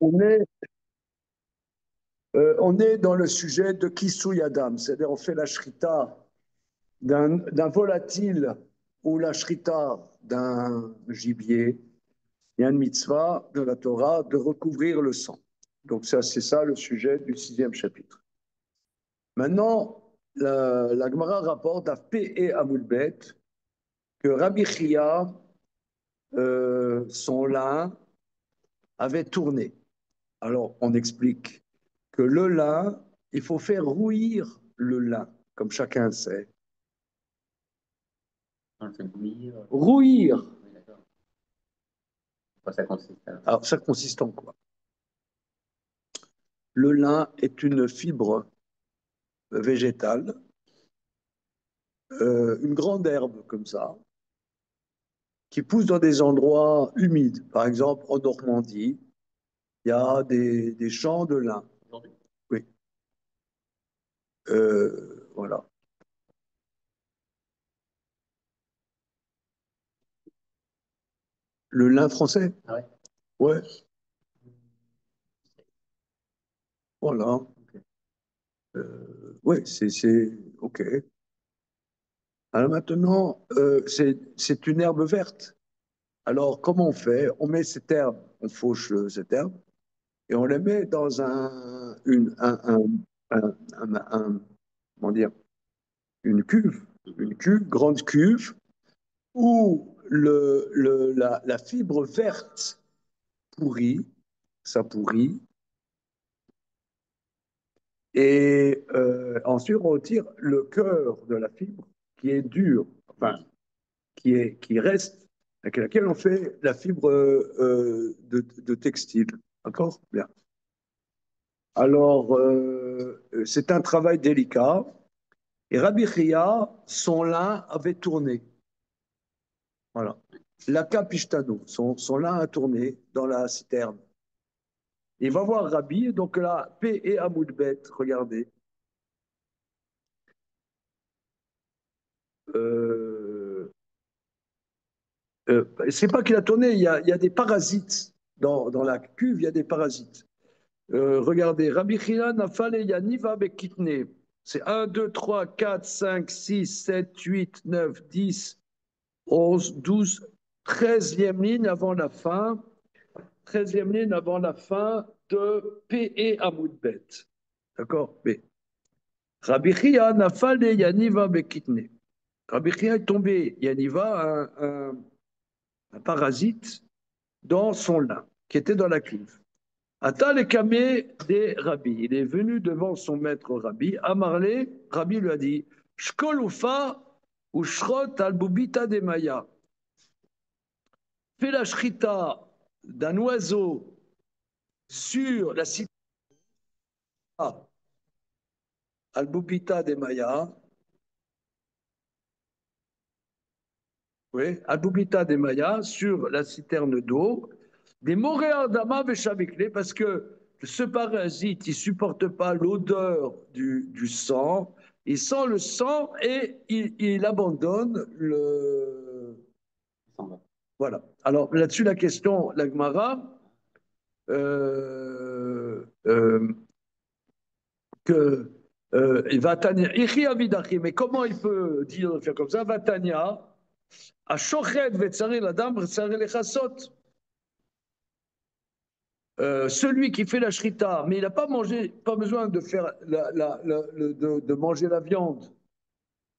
On est, on est dans le sujet de Kisui Adam, c'est-à-dire on fait la shrita d'un volatile ou la shrita d'un gibier. Il y a une mitzvah de la Torah de recouvrir le sang. Donc ça, c'est ça le sujet du sixième chapitre. Maintenant, la Gemara rapporte à P et Amoulbet que Rabbi Chia, son lin, avait tourné. Alors, on explique que le lin, il faut faire rouillir le lin, comme chacun sait. On le fait bouillir. Rouillir. Oui, d'accord. Quoi ça consiste alors? Alors, ça consiste en quoi? Le lin est une fibre végétale, une grande herbe comme ça, qui pousse dans des endroits humides. Par exemple, en Normandie, il y a des champs de lin. Aujourd'hui? Oui. Voilà. Le lin français? Ah ouais? Ouais, voilà. Ok. Oui, c'est OK. Alors maintenant, c'est une herbe verte. Alors, comment on fait? On met cette herbe, on fauche cette herbe, et on la met dans comment dire, une cuve, grande cuve, où la fibre verte pourrit, ça pourrit, et ensuite on retire le cœur de la fibre qui est dur, enfin, qui reste, avec laquelle on fait la fibre de textile. D'accord? Bien. Alors, c'est un travail délicat. Et Rabbi Chia, son lin avait tourné. Voilà. La capishtano, son lin a tourné dans la citerne. Il va voir Rabbi, donc là, P et Amoudbet, regardez. Euh, c'est pas qu'il a tourné, il y a des parasites. Dans la cuve, il y a des parasites. Regardez, Rabbi Chia Nafale Yaniva Bekitne. C'est 1, 2, 3, 4, 5, 6, 7, 8, 9, 10, 11, 12, 13e ligne avant la fin. 13e ligne avant la fin de P et Amoudbet. D'accord? B. Rabbi Chia Nafale Yaniva Bekitne. Rabbi Chia est tombé, Yaniva, un parasite, dans son lin, qui était dans la cuve. Atal et Kamé des Rabbi. Il est venu devant son maître Rabbi. Amarlé, Rabbi lui a dit Shkolufa ou Shrot al-Bubita des Maya. Fais la shrita d'un oiseau sur la cité al-Bubita des Maya. Oui, al-Bubita des Maya sur la citerne d'eau. Des Moréa d'Ama Veshavikle, parce que ce parasite, il ne supporte pas l'odeur du sang, il sent le sang et il abandonne le. Il s'en va. Voilà. Alors là-dessus, la question, la Gemara, euh, euh, que Vatania, mais comment il peut dire de faire comme ça? Vatania, à Shochet Vetsari la dame, Vetsari les chassot. Celui qui fait la shrita, mais il n'a pas mangé, pas besoin de faire de manger la viande.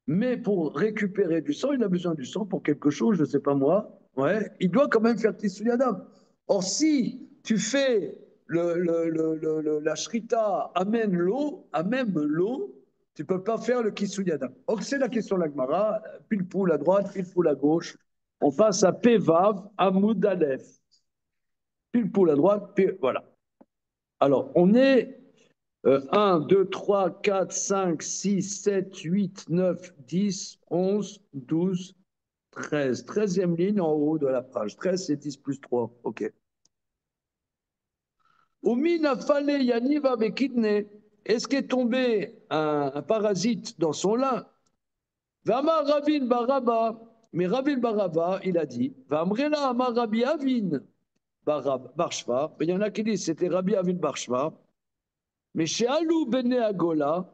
Mais pour récupérer du sang, il a besoin du sang pour quelque chose, je ne sais pas moi. Ouais, il doit quand même faire Tissuyadam. Or, si tu fais la shrita, amène l'eau, tu ne peux pas faire le Kisuyadam. Or, c'est la question de la Gemara, pile poule à droite, pile poule à gauche. On passe à Pevav, Amoud Aleph. Pile poule à droite, voilà. Alors, on est 1, 2, 3, 4, 5, 6, 7, 8, 9, 10, 11, 12, 13. 13e ligne en haut de la page. 13, c'est 10 plus 3. OK. Oumina fale yaniva bekidne. Est-ce qu'est tombé un parasite dans son lin? Vama Ravin Baraba. Mais Ravin Baraba, il a dit Vamrela Amar Rabbi Avin. Barshva. Il y en a qui disent c'était Rabbi Avin Barshva. Mais chez Alou Bene Agola,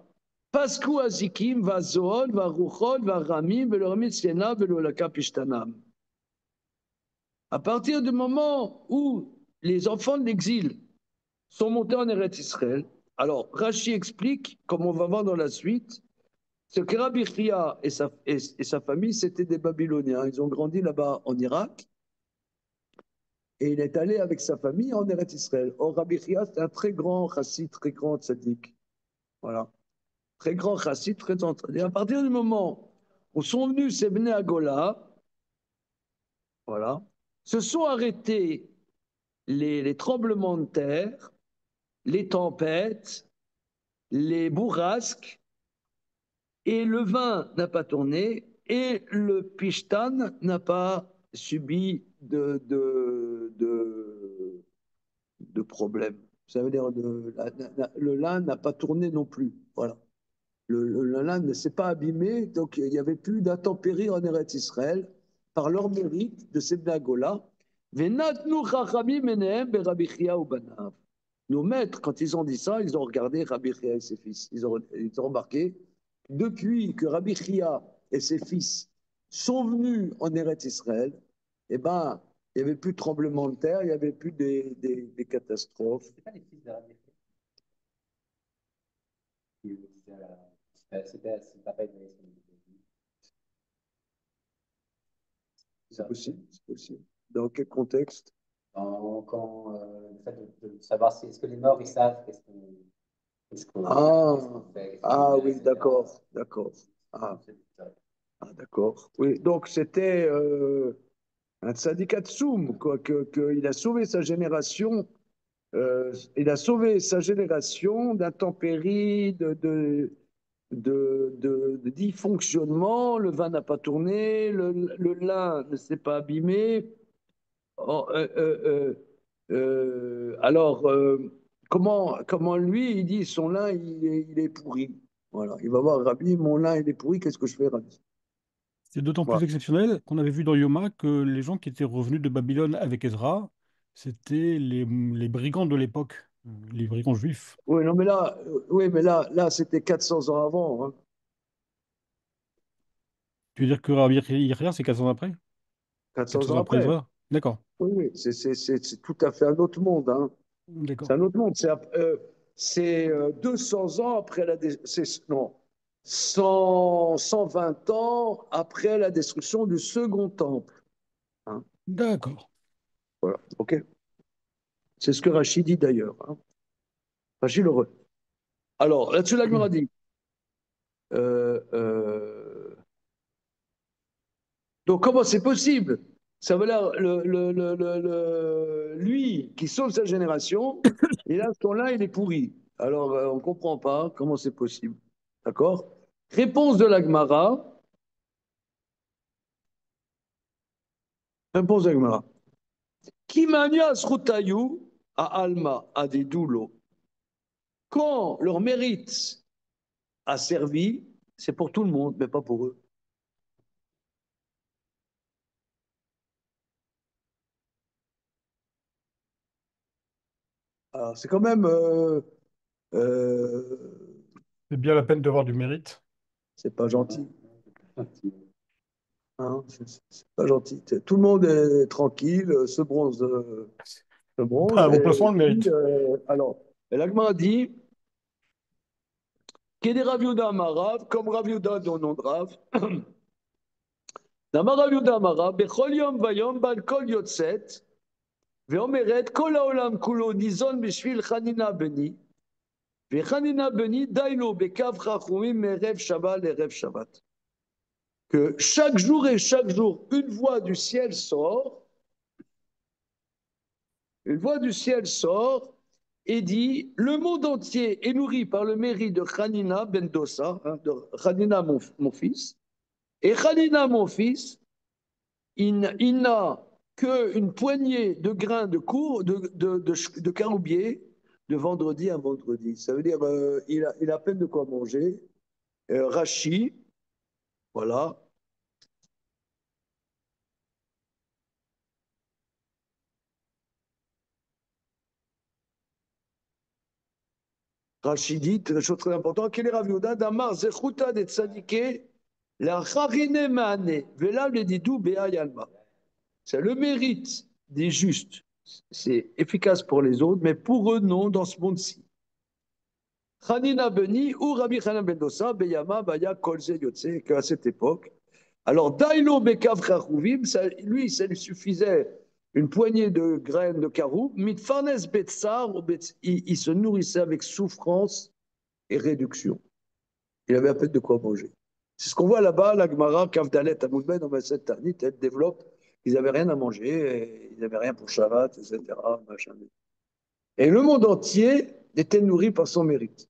Pasku Azikim, Vazoon, Varuchon, Varamim, Velormit Siena, Velolaka Pishtanam. À partir du moment où les enfants de l'exil sont montés en Eretz Israël, alors Rashi explique, comme on va voir dans la suite, ce que Rabbi Chia et sa famille, c'était des Babyloniens. Ils ont grandi là-bas en Irak et il est allé avec sa famille en Eretz Israël. Or, Rabbi Chia, c'est un très grand chassid, très grand tzaddik. Voilà. Très grand chassid, très entraîné. Et à partir du moment où sont venus ces Bnei Agola, voilà, se sont arrêtés les tremblements de terre, les tempêtes, les bourrasques, et le vin n'a pas tourné, et le pishtan n'a pas subi de problème. Ça veut dire le lin n'a pas tourné non plus. Voilà. Le lin ne s'est pas abîmé, donc il n'y avait plus d'intempéries en Eretz Israël par leur mérite de ces Nagola. Nos maîtres, quand ils ont dit ça, ils ont regardé Rabbi Chia et ses fils. Ils ont remarqué, depuis que Rabbi Chia et ses fils sont venus en Eretz Israël, eh ben, il n'y avait plus de tremblement de terre, il n'y avait plus des catastrophes. C'est pas les fils de Rabbi c'est pas une C'est possible, c'est possible. Dans quel contexte? quand le fait de savoir si est-ce que les morts ils savent qu'est-ce Ah, qu'on fait, qu'est-ce qu'on ah fait, oui, etc. d'accord, d'accord. Ah, ah, d'accord. Oui, donc c'était un tzadikatsoum, quoi, il a sauvé sa génération. Il a sauvé sa génération d'intempéries, de dysfonctionnement. Le vin n'a pas tourné, le lin ne s'est pas abîmé. Oh, alors, comment lui, il dit son lin, il est pourri. Voilà. Il va voir Rabbi, mon lin, il est pourri, qu'est-ce que je fais, Rabbi? C'est d'autant Voilà. plus exceptionnel qu'on avait vu dans Yoma que les gens qui étaient revenus de Babylone avec Ezra, c'était les brigands de l'époque, les brigands juifs. Oui, mais là c'était 400 ans avant. Hein. Tu veux dire que Rabbi Yahya, c'est 400 ans après? 400 400 ans ans après après. Ezra? D'accord, Oui, oui, c'est tout à fait un autre monde. Hein. C'est d'accord. un autre monde. C'est 200 ans après non, 120 ans après la destruction du second temple. Hein. D'accord. Voilà, ok. C'est ce que Rachid dit d'ailleurs. Hein. Rachid le. Alors, là-dessus, la Gemara dit. euh, euh, donc, comment c'est possible? Ça veut dire, lui qui sauve sa génération, et là, ce là il est pourri. Alors, on ne comprend pas comment c'est possible. D'accord? Réponse de la Gemara. Réponse de la Gemara. Kimania srutayu à Alma à des doulos. Quand leur mérite a servi, c'est pour tout le monde, mais pas pour eux. Alors, c'est quand même. Euh, C'est bien la peine d'avoir du mérite. c'est pas gentil. Hein, c'est pas gentil. Tout le monde est tranquille, se bronze. Pas à vos Et placements, le puis, mérite. alors, l'Agma a dit qu'il y a des Rav Yehuda Amarav, comme Rav Yehuda dans le nom de Rav. D'Amar Rav Yehuda Amarav, Bechol Yom Vayom, Bal Kol Yotzet, ואומרת כל העולם כולו ניזון בשביל חנינה בני, וחנינה בני די לו בקו חכמים מערב שבת לערב שבת. Que chaque jour et chaque jour, une voix du ciel sort et dit le monde entier est nourri par le mérite de Hanina ben Dossa, hein, de Hanina mon fils, et Hanina mon fils, il n'a qu'une poignée de grains de caroubier de vendredi à vendredi. Ça veut dire il a à peine de quoi manger. Rachi, voilà. Rachidite, chose très importante, quel est Rav Yehuda d'Amar Zechuta de Tzadike, la Charine Maane, Vela le Didou Bea Yalma. C'est le mérite des justes. C'est efficace pour les autres, mais pour eux, non, dans ce monde-ci. Hanina Beni ou Rabbi Hanan ben Dossa, Beyama, Baya, Kolze, Yotze, qu'à cette époque. Alors, Dailo Bekav Charouvim, lui, ça lui suffisait une poignée de graines de carou. Mitfarnes Betsar, il se nourrissait avec souffrance et réduction. Il avait à peine de quoi manger. C'est ce qu'on voit là-bas, la Gemara, Kavdalet, Amoudben, dans cette Tanit, elle développe. Ils n'avaient rien à manger, ils n'avaient rien pour Shabbat, etc. Machin. Et le monde entier était nourri par son mérite.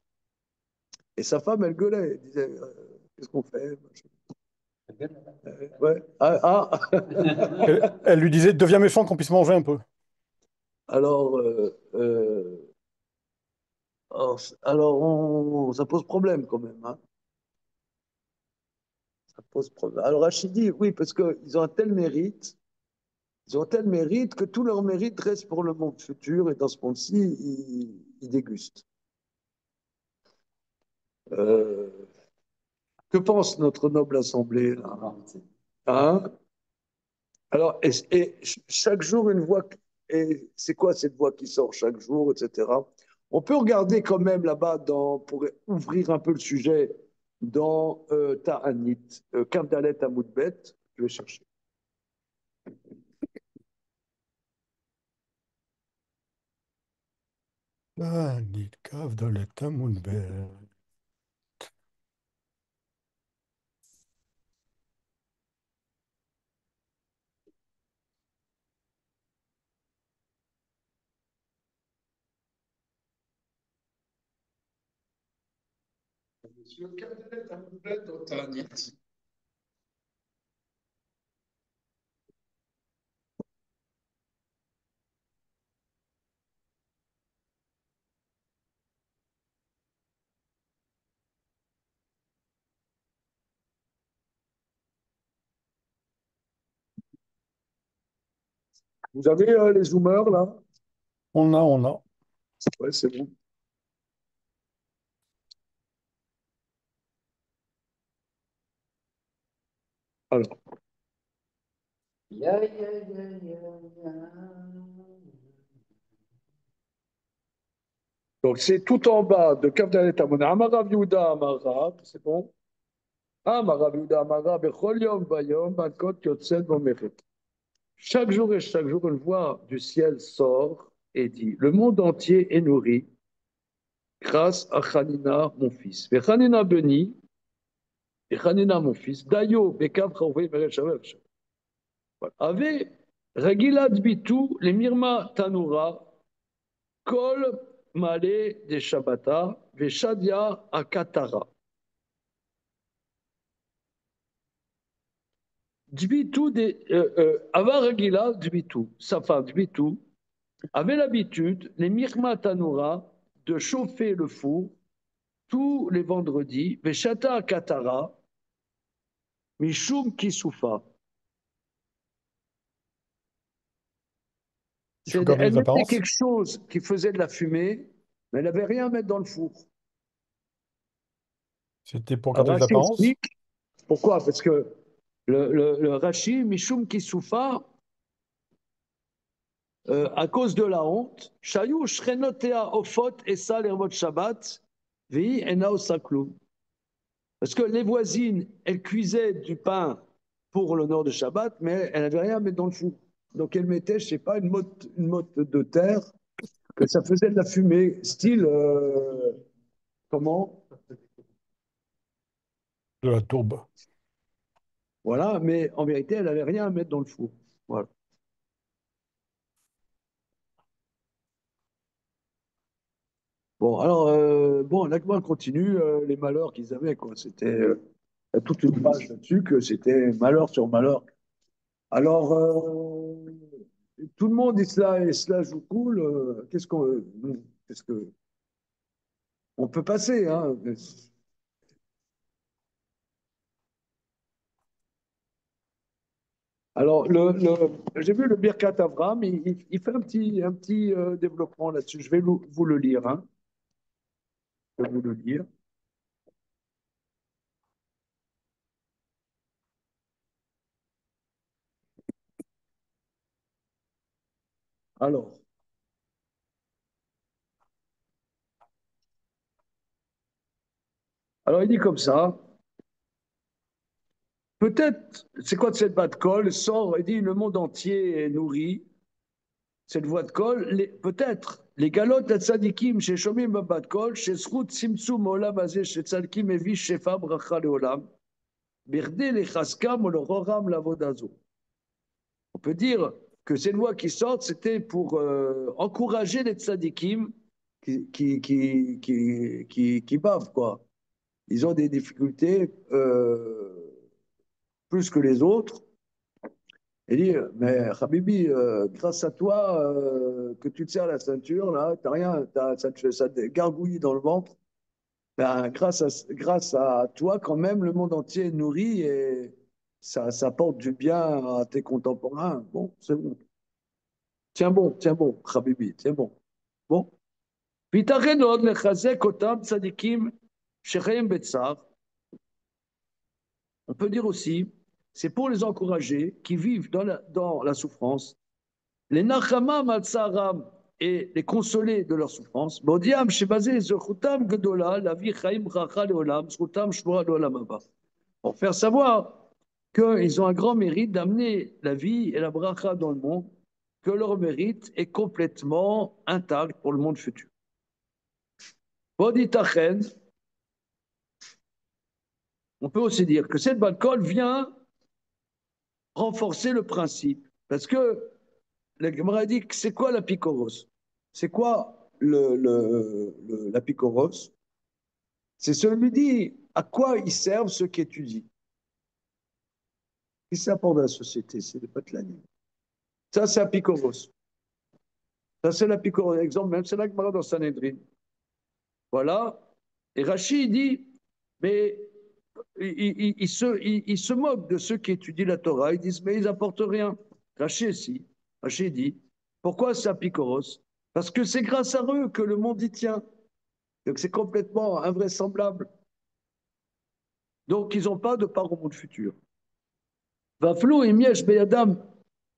Et sa femme, elle gueulait, elle disait qu'est-ce qu'on fait ouais. Elle lui disait, deviens méchant qu'on puisse manger un peu. Alors, ça pose problème quand même. Hein. Ça pose problème. Alors, Rachid dit, oui, parce qu'ils ont un tel mérite, ils ont un tel mérite que tout leur mérite reste pour le monde futur et dans ce monde-ci, ils dégustent. Euh, que pense notre noble assemblée là hein alors, et chaque jour, une voix, et c'est quoi cette voix qui sort chaque jour, etc. On peut regarder quand même là-bas, pour ouvrir un peu le sujet, dans Ta'anit, Kavdalet Amoudbet, je vais chercher. Ah, Nidkav dans le Tamounber. Sur Kavdalet Amoudbet dans Ta'anit. Vous avez les zoomers là? On a. Ouais, c'est bon. Alors, Ya, ya, ya, ya, ya. donc c'est tout en bas de Kavdalet Amoudbet. Amarav Yehuda Amarav, c'est bon? Amarav Yehuda Amarav, Bechol Yom Bayom, Bakot Yotzed Bomeret. Chaque jour et chaque jour, une voix du ciel sort et dit, le monde entier est nourri grâce à Hanina, mon fils. Et Hanina Beni, et Hanina, mon fils, Dayo, Bekav, Chauvé, Meret, Shavet. Ave, Regilad Bitu, les Mirma Tanura, Kol Male de Shabbata, Veshadia Akatara. Dbitu, Ava Regila, Dbitu, sa femme Dbitu, avait l'habitude, les Mirma Tanura, de chauffer le four tous les vendredis, Veshata Katara, Mishum Kisoufa. Il faut garder Elle les mettait apparences. quelque chose qui faisait de la fumée, mais elle n'avait rien à mettre dans le four. C'était pour garder les Rachi apparences. explique pourquoi, parce que le Rachi, Mishum Kisoufa, à cause de la honte, Shayou Shrenotea Ofot Essa Lermot Shabbat, Vi Ena Osaklum. Parce que les voisines, elles cuisaient du pain pour l'honneur de Shabbat, mais elles n'avaient rien à mettre dans le four. Donc elles mettaient, je ne sais pas, une motte de terre, que ça faisait de la fumée, style, comment? De la tourbe. Voilà, mais en vérité, elle n'avait rien à mettre dans le four. Voilà. Bon, alors, bon, l'Akbar continue, les malheurs qu'ils avaient, quoi. C'était toute une page là-dessus, que c'était malheur sur malheur. Alors, tout le monde, il se la joue cool. Qu'est-ce que, on peut passer, hein. Alors, j'ai vu le Birkat Avram, il fait un petit développement là-dessus. Je vais vous le lire. Hein. je vais vous le dire. Alors, alors il dit comme ça, peut-être, c'est quoi de cette bas de colle, sort, il dit, le monde entier est nourri, cette voie de colle, peut-être, les galotes à tzadikim, chez Shomim bas de colle, chez Srout Simtsum Olam Azeh, chez tzadikim et Vish Shefa Bracha Leolam, Birde le Chaskam ou le Roram Lavodazo. On peut dire que ces lois qui sortent, c'était pour encourager les tzadikim qui bavent, quoi. Ils ont des difficultés plus que les autres. Et dire, mais Habibi, grâce à toi, que tu te serres la ceinture, là, t'as rien, ça te gargouille dans le ventre. Ben, grâce à toi, quand même, le monde entier est nourri et ça apporte du bien à tes contemporains. Bon, c'est bon. Tiens bon, Habibi, tiens bon. Bon. וייתכן עוד לחזק אותם צדיקים שחיים בצער. On peut dire aussi, c'est pour les encourager qui vivent dans la souffrance, les nachamam al tsaram et les consoler de leur souffrance. Bodiam shebazé zechutam gedola la vie chaim racha leolam zechutam shmora leolam haba. Pour faire savoir qu'ils ont un grand mérite d'amener la vie et la bracha dans le monde, que leur mérite est complètement intact pour le monde futur. Boditachen, on peut aussi dire que cette balcole vient renforcer le principe. Parce que la Gemara dit que c'est quoi l'apicoros? C'est quoi l'apicoros? C'est celui qui dit à quoi ils servent ceux qui étudient. Qu'est-ce que ça apporte à la société? C'est des patlanis. Ça, c'est apicoros. Ça, c'est l'apicoros. Exemple, même c'est la Gemara dans Sanhedrin. Voilà. Et Rachid dit, mais il se moque de ceux qui étudient la Torah. Ils disent, mais ils n'apportent rien. Rachid, si. Rachid dit, pourquoi c'est apicoros? Parce que c'est grâce à eux que le monde y tient. Donc c'est complètement invraisemblable. Donc ils n'ont pas de part au monde futur. Vaflou et Miesh Beyadam,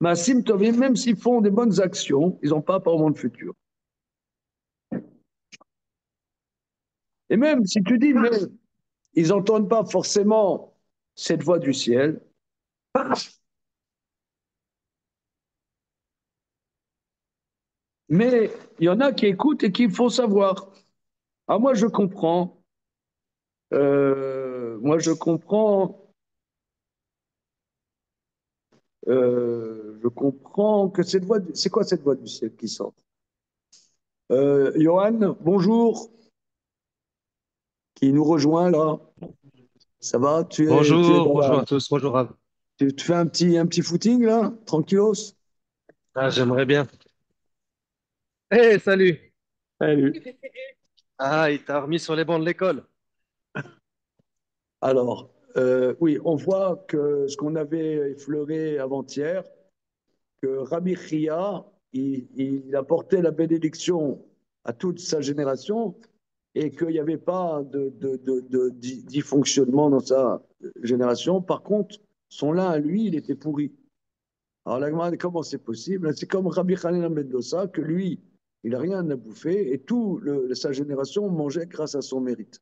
Massim Tovim, même s'ils font des bonnes actions, ils n'ont pas part au monde futur. Et même si tu dis, mais ils n'entendent pas forcément cette voix du ciel, mais il y en a qui écoutent et qui font savoir. Ah, moi je comprends que cette voix, c'est quoi cette voix du ciel qui sort? Johan, bonjour, qui nous rejoint là. Ça va? Tu es Bonjour, dans bonjour la, à tous, bonjour à vous. tu te fais un petit footing là, tranquillos? Ah, j'aimerais bien. Hey, salut! Salut. Ah, il t'a remis sur les bancs de l'école. Alors, oui, on voit que ce qu'on avait effleuré avant-hier, que Rabbi Chia, il apportait la bénédiction à toute sa génération et qu'il n'y avait pas de dysfonctionnement dans sa génération. Par contre, son lin à lui, il était pourri. Alors la Gemara dit comment c'est possible? C'est comme Rabbi Hanina Mendoza, que lui, il n'a rien à bouffer et sa génération mangeait grâce à son mérite.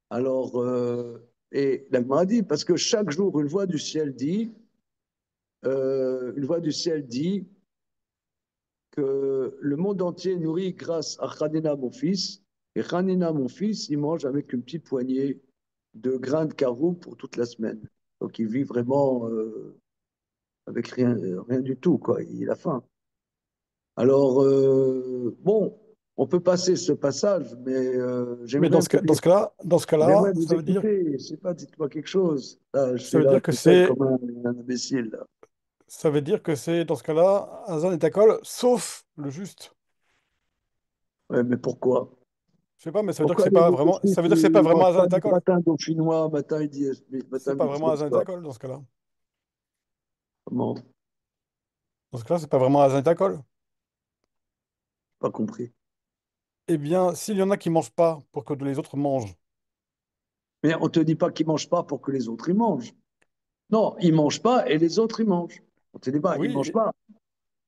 Alors, et la Gemara dit, parce que chaque jour, une voix du ciel dit que le monde entier est nourri grâce à Hanina, mon fils, et Hanina, mon fils, il mange avec une petite poignée de grains de caroub pour toute la semaine. Donc il vit vraiment avec rien du tout, quoi. Il a faim. Alors, bon, on peut passer ce passage, mais Mais dans ce cas-là, j'aimerais vous écouter. Je sais pas, dites-moi quelque chose. Là, je ça suis veut là dire que tout seul c'est, comme un imbécile. Là. ça veut dire que c'est, dans ce cas-là, Hazan et Takol, sauf le juste. Ouais, mais pourquoi? Je sais pas, mais ça veut dire que Pourquoi c'est les pas vraiment, juifs, ça veut dire que c'est pas ils vraiment mangent Hazan pas et du Takol. gratin dauphinois C'est matin pas midi vraiment et Hazan et soir? Takol dans ce cas-là. Comment? Dans ce cas-là, c'est pas vraiment Hazan et Takol. Pas compris. Eh bien, s'il y en a qui mangent pas pour que les autres mangent, Mais on ne te dit pas qu'ils ne mangent pas pour que les autres ils mangent. Non, ils ne mangent pas et les autres ils mangent. On ne te dit pas, ils ne mangent oui, pas.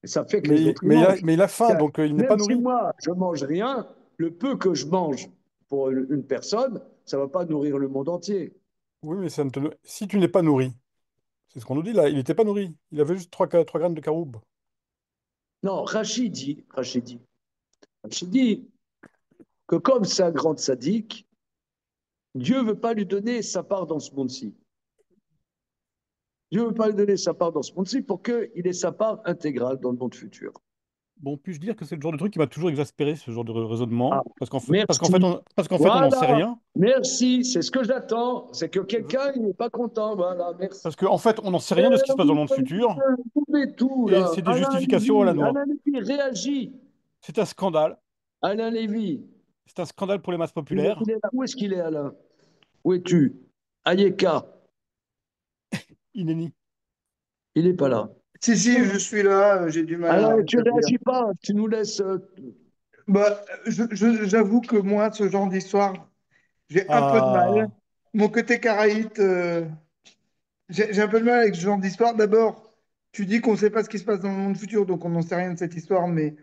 Et ça fait que les autres ils mais mangent. il a faim, donc il n'est pas Même si nourri. moi, je ne mange rien, le peu que je mange pour une personne, ça ne va pas nourrir le monde entier. Oui, mais si tu n'es pas nourri, c'est ce qu'on nous dit là, il n'était pas nourri. Il avait juste trois graines de caroube. Non, Rachid dit que comme c'est un grand sadique, Dieu ne veut pas lui donner sa part dans ce monde-ci. Dieu ne veut pas lui donner sa part dans ce monde-ci pour qu'il ait sa part intégrale dans le monde futur. Bon, puis-je dire que c'est le genre de truc qui m'a toujours exaspéré, ce genre de Ah, raisonnement, merci. parce qu'en fait, on n'en sait Voilà. rien. Merci. C'est ce que j'attends. C'est que quelqu'un n'est pas content. Voilà. Merci. Parce qu'en fait, on n'en sait Eh, rien de ce qui se passe dans le Vous monde futur, pouvez tout, et là. c'est des justifications à la noix. Alain Lévy, réagit. C'est un scandale. Alain Lévy. C'est un scandale pour les masses populaires. Il est là. Où est-ce qu'il est, Alain? Où es-tu? Ayeka. Inéni. Il n'est pas là. Si, si, je suis là, j'ai du mal à Alain, tu rétablir. réagis pas. Tu nous laisses. Bah, j'avoue que moi, ce genre d'histoire, j'ai un peu de mal. Ah, Mon côté karaïte, j'ai un peu de mal avec ce genre d'histoire. D'abord, tu dis qu'on ne sait pas ce qui se passe dans le monde futur, donc on n'en sait rien de cette histoire, mais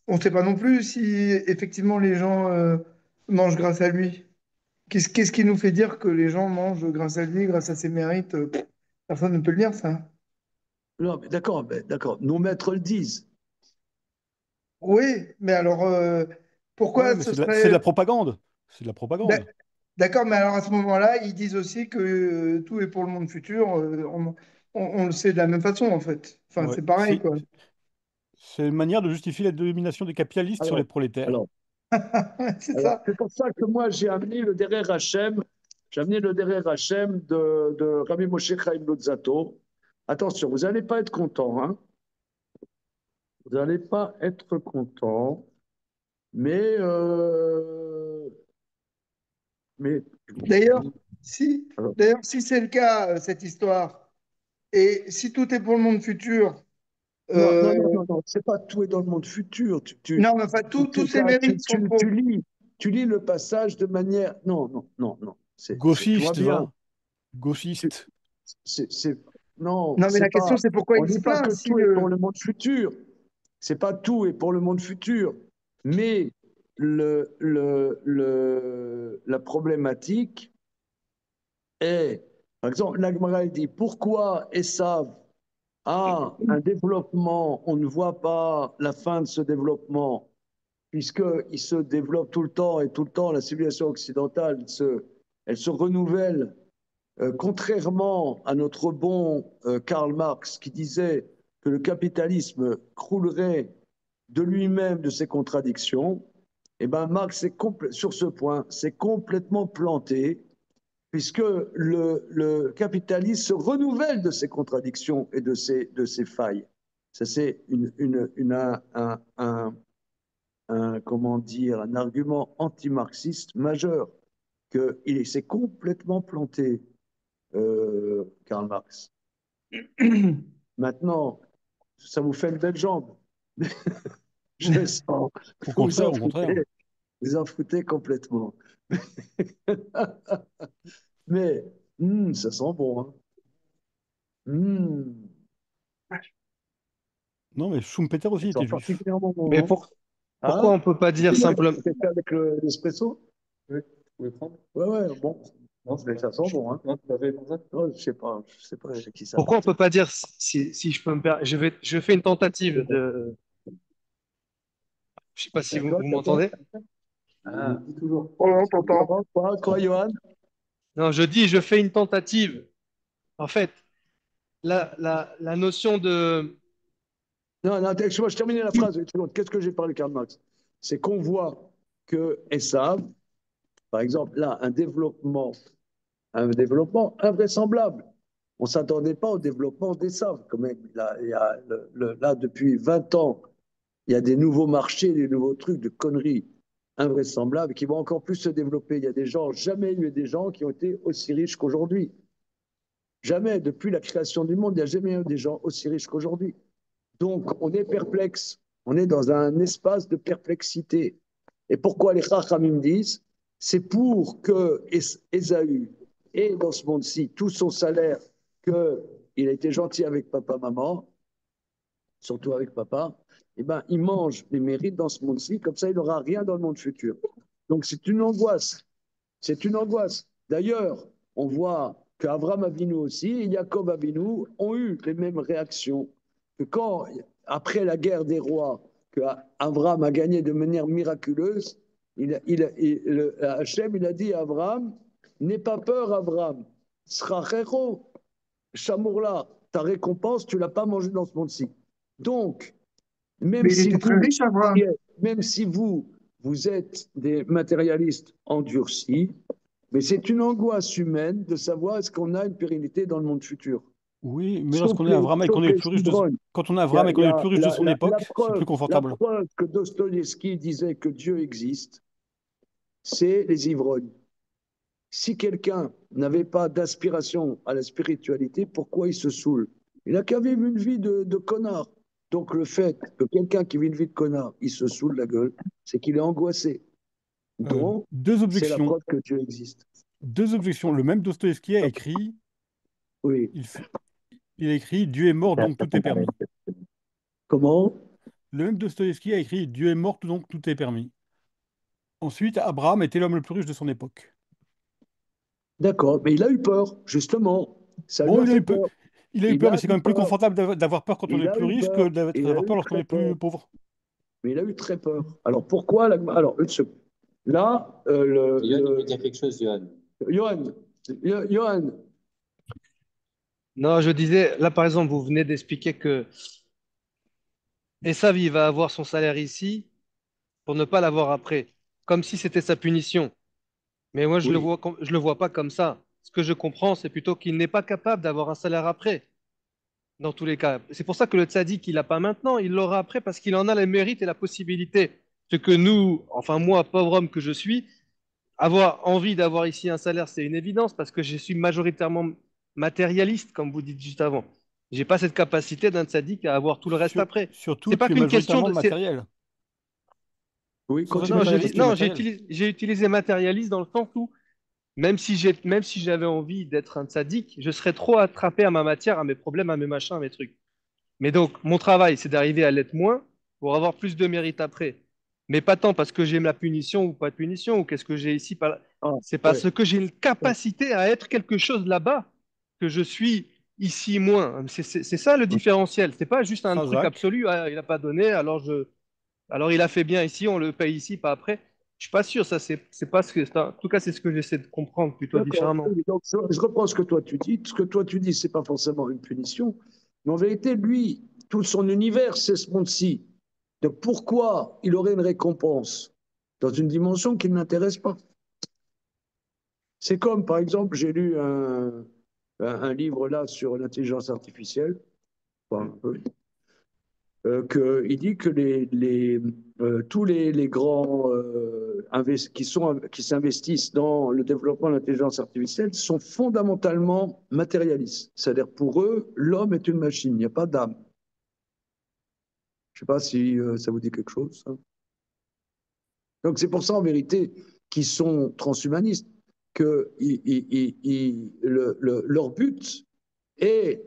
on ne sait pas non plus si effectivement les gens mangent grâce à lui. Qu'est-ce qui nous fait dire que les gens mangent grâce à lui, grâce à ses mérites? Personne ne peut le dire, ça. Non, mais d'accord. Nos maîtres le disent. Oui, mais alors, ouais, pourquoi mais ce c'est de la serait... propagande. C'est de la propagande. D'accord, mais alors à ce moment-là, ils disent aussi que tout est pour le monde futur. On le sait de la même façon, en fait. Enfin, Ouais. c'est pareil, quoi. C'est une manière de justifier la domination des capitalistes sur les Alors, prolétaires. alors, C'est alors, ça. c'est pour ça que moi, j'ai amené le Derer Hachem. J'ai amené le Derer Hachem de Rabbi Moshe Chaim Lotzato. Attention, vous n'allez pas être content, hein. Vous n'allez pas être content, mais, mais D'ailleurs, si, alors, si c'est le cas, cette histoire, et si tout est pour le monde futur, non, non, euh, non, non, non, c'est pas tout est dans le monde futur. non, mais enfin, tous ces mérites sont pour. Tu lis le passage de manière. Non, non, non, non. Tu vois Gauchiste, bien. va. Tu- Gauchiste. non, Non, mais c'est la question, pas. c'est pourquoi On il dit se pas plaint. que Si tout est pour le... le monde futur. C'est pas tout est pour le monde futur. Mais la problématique est, par exemple, l'Agmara dit pourquoi Esav a un développement, on ne voit pas la fin de ce développement, puisqu'il se développe tout le temps et tout le temps, la civilisation occidentale, elle se renouvelle. Contrairement à notre bon Karl Marx qui disait que le capitalisme croulerait de lui-même de ses contradictions, eh ben Marx sur ce point s'est complètement planté puisque le capitalisme se renouvelle de ses contradictions et de ses failles. Ça, c'est comment dire, un argument anti-marxiste majeur, qu'il s'est complètement planté, Karl Marx. Maintenant, ça vous fait une belle jambe. Je sens, Au contraire. vous en foutez complètement. Mais ça sent bon. Hein. Hmm, Non, mais Schumpeter aussi ça était sent juif. particulièrement Mais bon. Hein. pourquoi Hein? on peut pas dire simplement... Quelqu'un avec l'espresso? Oui, vous pouvez prendre? Ouais, ouais, bon. Non, Mais ça sent bon. Hein. non, tu l'avais comme ça? Non, je sais pas avec qui ça Pourquoi on appartient. peut pas dire, si je peux me permettre, je fais une tentative de... Je sais pas si D'accord, vous d'accord. m'entendez. Ah, dis toujours. Oh, on t'entend. Quoi, Johan? Non, je dis, je fais une tentative. En fait, la notion de... Non, non, excuse-moi, je terminais la phrase. Qu'est-ce que j'ai parlé, Karl Marx? C'est qu'on voit que Esav, par exemple, là, un développement invraisemblable. On ne s'attendait pas au développement d'Esav, quand même. Là, depuis 20 ans, il y a des nouveaux marchés, des nouveaux trucs de conneries invraisemblables qui vont encore plus se développer. Il y a des gens, jamais eu des gens qui ont été aussi riches qu'aujourd'hui. Jamais, depuis la création du monde, il n'y a jamais eu des gens aussi riches qu'aujourd'hui. Donc, on est perplexe. On est dans un espace de perplexité. Et pourquoi les Chachamim disent? C'est pour que Ésaü ait dans ce monde-ci tout son salaire, qu'il a été gentil avec papa, maman, surtout avec papa, eh ben, il mange les mérites dans ce monde-ci, comme ça il n'aura rien dans le monde futur. Donc c'est une angoisse. C'est une angoisse. D'ailleurs, on voit qu'Avram Avinu aussi et Jacob Avinu ont eu les mêmes réactions. Que quand, après la guerre des rois, que Avram a gagné de manière miraculeuse, Hachem, il a dit à Avram, n'aie pas peur, Avram. Srachecho, Chamourla, ta récompense, tu ne l'as pas mangée dans ce monde-ci. Donc, même Mais il si était très vous, riche, Abraham. même si vous êtes des matérialistes endurcis, mais c'est une angoisse humaine de savoir est-ce qu'on a une pérennité dans le monde futur. Oui, mais Sauf lorsqu'on est les, Avram et qu'on sauf est le les plus riche de... ivrognes. Quand on est Il y Avram a, et il y qu'on est le a plus riche de son époque, c'est plus la confortable. preuve que Dostoïevski disait que Dieu existe, c'est les ivrognes. Si quelqu'un n'avait pas d'aspiration à la spiritualité, pourquoi il se saoule? Il n'a qu'à vivre une vie de connard. Donc le fait que quelqu'un qui vit une vie de connard, il se saoule la gueule, c'est qu'il est angoissé. Donc, Deux c'est la objections. preuve que Dieu existe. Deux objections. Le même Dostoïevski a écrit, Oui. il, f- il a écrit Dieu est mort, donc tout est permis. Comment? Le même Dostoïevski a écrit Dieu est mort, donc tout est permis. Ensuite, Abraham était l'homme le plus riche de son époque. D'accord, mais il a eu peur, justement. Ça lui Bon, a fait peur. il a eu Il peur, mais a c'est eu quand même plus peur. confortable d'avoir peur quand on Il est a plus eu riche peur. que Il d'avoir a peur eu lorsqu'on très est plus peur. pauvre. Mais il a eu très peur. Alors pourquoi alors, une seconde. Là, Yoann, il veut dire quelque chose, Yoann. Johan, Johan, Non, je disais, là par exemple, vous venez d'expliquer que Esav, il va avoir son salaire ici pour ne pas l'avoir après, comme si c'était sa punition. Mais moi, oui, je le vois pas comme ça. Ce que je comprends, c'est plutôt qu'il n'est pas capable d'avoir un salaire après, dans tous les cas. C'est pour ça que le tzaddik, il l'a pas maintenant, il l'aura après parce qu'il en a le mérite et la possibilité. Ce que nous, enfin moi, pauvre homme que je suis, avoir envie d'avoir ici un salaire, c'est une évidence parce que je suis majoritairement matérialiste, comme vous dites juste avant. J'ai pas cette capacité d'un tzaddik à avoir tout le reste après. Surtout, C'est pas tu es qu'une question majoritairement de. matériel. oui, C'est Non, continue. même pas parce qu'il est non, matériel. j'ai utilisé matérialiste dans le sens où même si j'avais envie d'être un tzaddik, je serais trop attrapé à ma matière, à mes problèmes, à mes machins, à mes trucs. Mais donc, mon travail, c'est d'arriver à l'être moins pour avoir plus de mérite après. Mais pas tant parce que j'ai la punition ou pas de punition, ou qu'est-ce que j'ai ici. Ah, C'est ouais. parce que j'ai une capacité à être quelque chose là-bas que je suis ici moins. C'est ça le différentiel. C'est pas juste un truc Razak. absolu. Ah, il n'a pas donné, alors il a fait bien ici, on le paye ici, pas après. Je suis pas sûr. Ça, c'est pas ce que. En tout cas, c'est ce que j'essaie de comprendre plutôt D'accord. différemment. Oui, donc, je reprends ce que toi tu dis. Ce que toi tu dis, c'est pas forcément une punition. Mais en vérité, lui, tout son univers, c'est ce monde-ci. Donc pourquoi il aurait une récompense dans une dimension qui ne l'intéresse pas? C'est comme, par exemple, j'ai lu un livre là sur l'intelligence artificielle, enfin, un peu, il dit que tous les grands qui s'investissent dans le développement de l'intelligence artificielle sont fondamentalement matérialistes. C'est-à-dire pour eux, l'homme est une machine, il n'y a pas d'âme. Je ne sais pas si ça vous dit quelque chose, ça. Donc c'est pour ça en vérité qu'ils sont transhumanistes, que leur but est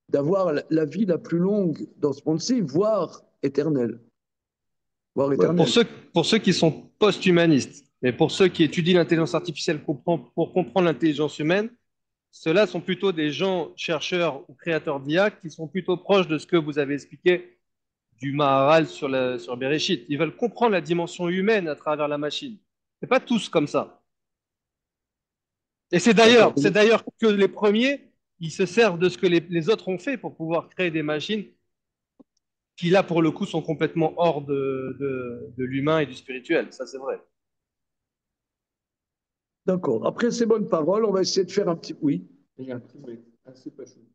d'avoir la vie la plus longue dans ce monde-ci, voire éternelle. Voire Ouais, éternelle. pour ceux qui sont post-humanistes, mais pour ceux qui étudient l'intelligence artificielle pour comprendre l'intelligence humaine, ceux-là sont plutôt des gens, chercheurs ou créateurs d'IA, qui sont plutôt proches de ce que vous avez expliqué du Maharal sur Bereshit. Ils veulent comprendre la dimension humaine à travers la machine. C'est pas tous comme ça. Et D'accord. c'est d'ailleurs que les premiers, ils se servent de ce que les autres ont fait pour pouvoir créer des machines qui, là, pour le coup, sont complètement hors de l'humain et du spirituel. Ça, c'est vrai. D'accord. Après ces bonnes paroles, on va essayer de faire un petit. Oui. Il y a un truc mais assez passionnant.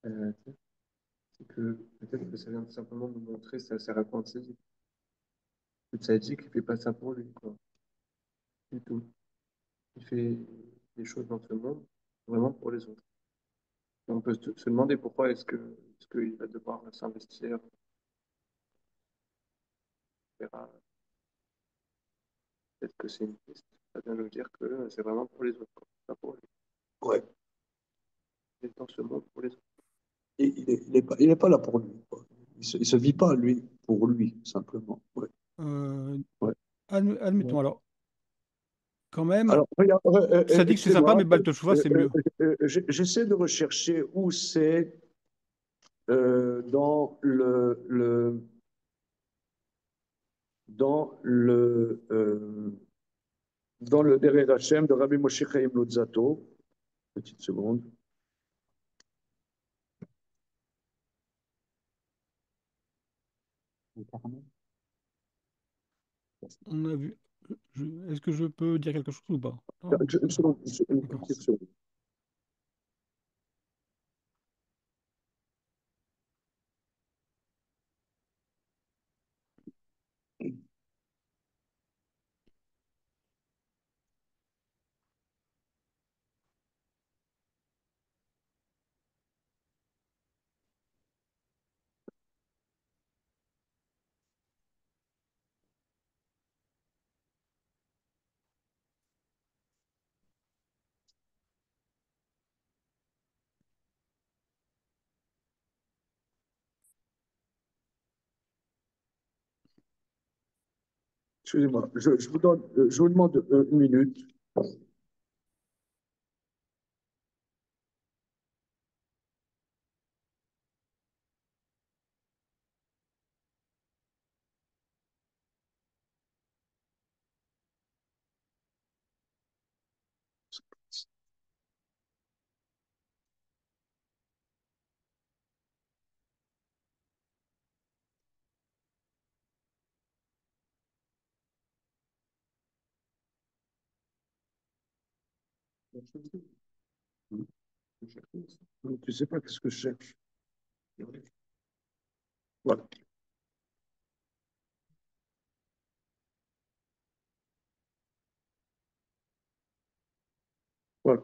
C'est que peut-être que ça vient tout simplement nous montrer sa raconte. Le tzaddik, il fait pas ça pour lui, quoi. Du tout. Il fait des choses dans ce monde vraiment pour les autres. Et on peut se demander pourquoi est-ce qu'il va devoir s'investir. On verra. Peut-être que c'est une piste. Ça vient nous dire que c'est vraiment pour les autres, quoi. Pas pour lui. Ouais. Il est dans ce monde pour les autres. Et il est pas là pour lui, quoi. Il se vit pas, lui, pour lui, simplement. Ouais. Euh, Ouais. admettons alors, quand même, Alors, regarde, ça dit que c'est sympa, excusez-moi, mais Baal Teshuvah, c'est mieux. j'essaie de rechercher où c'est dans dans le Derer Hashem de Rabbi Moshe Chaim Lotzato. Petite seconde. On a vu. Est-ce que je peux dire quelque chose ou pas? Non, Une seconde, une d'accord. petite seconde. Excusez-moi, je vous demande une minute. Tu sais pas qu'est-ce que je cherche. Voilà. Voilà.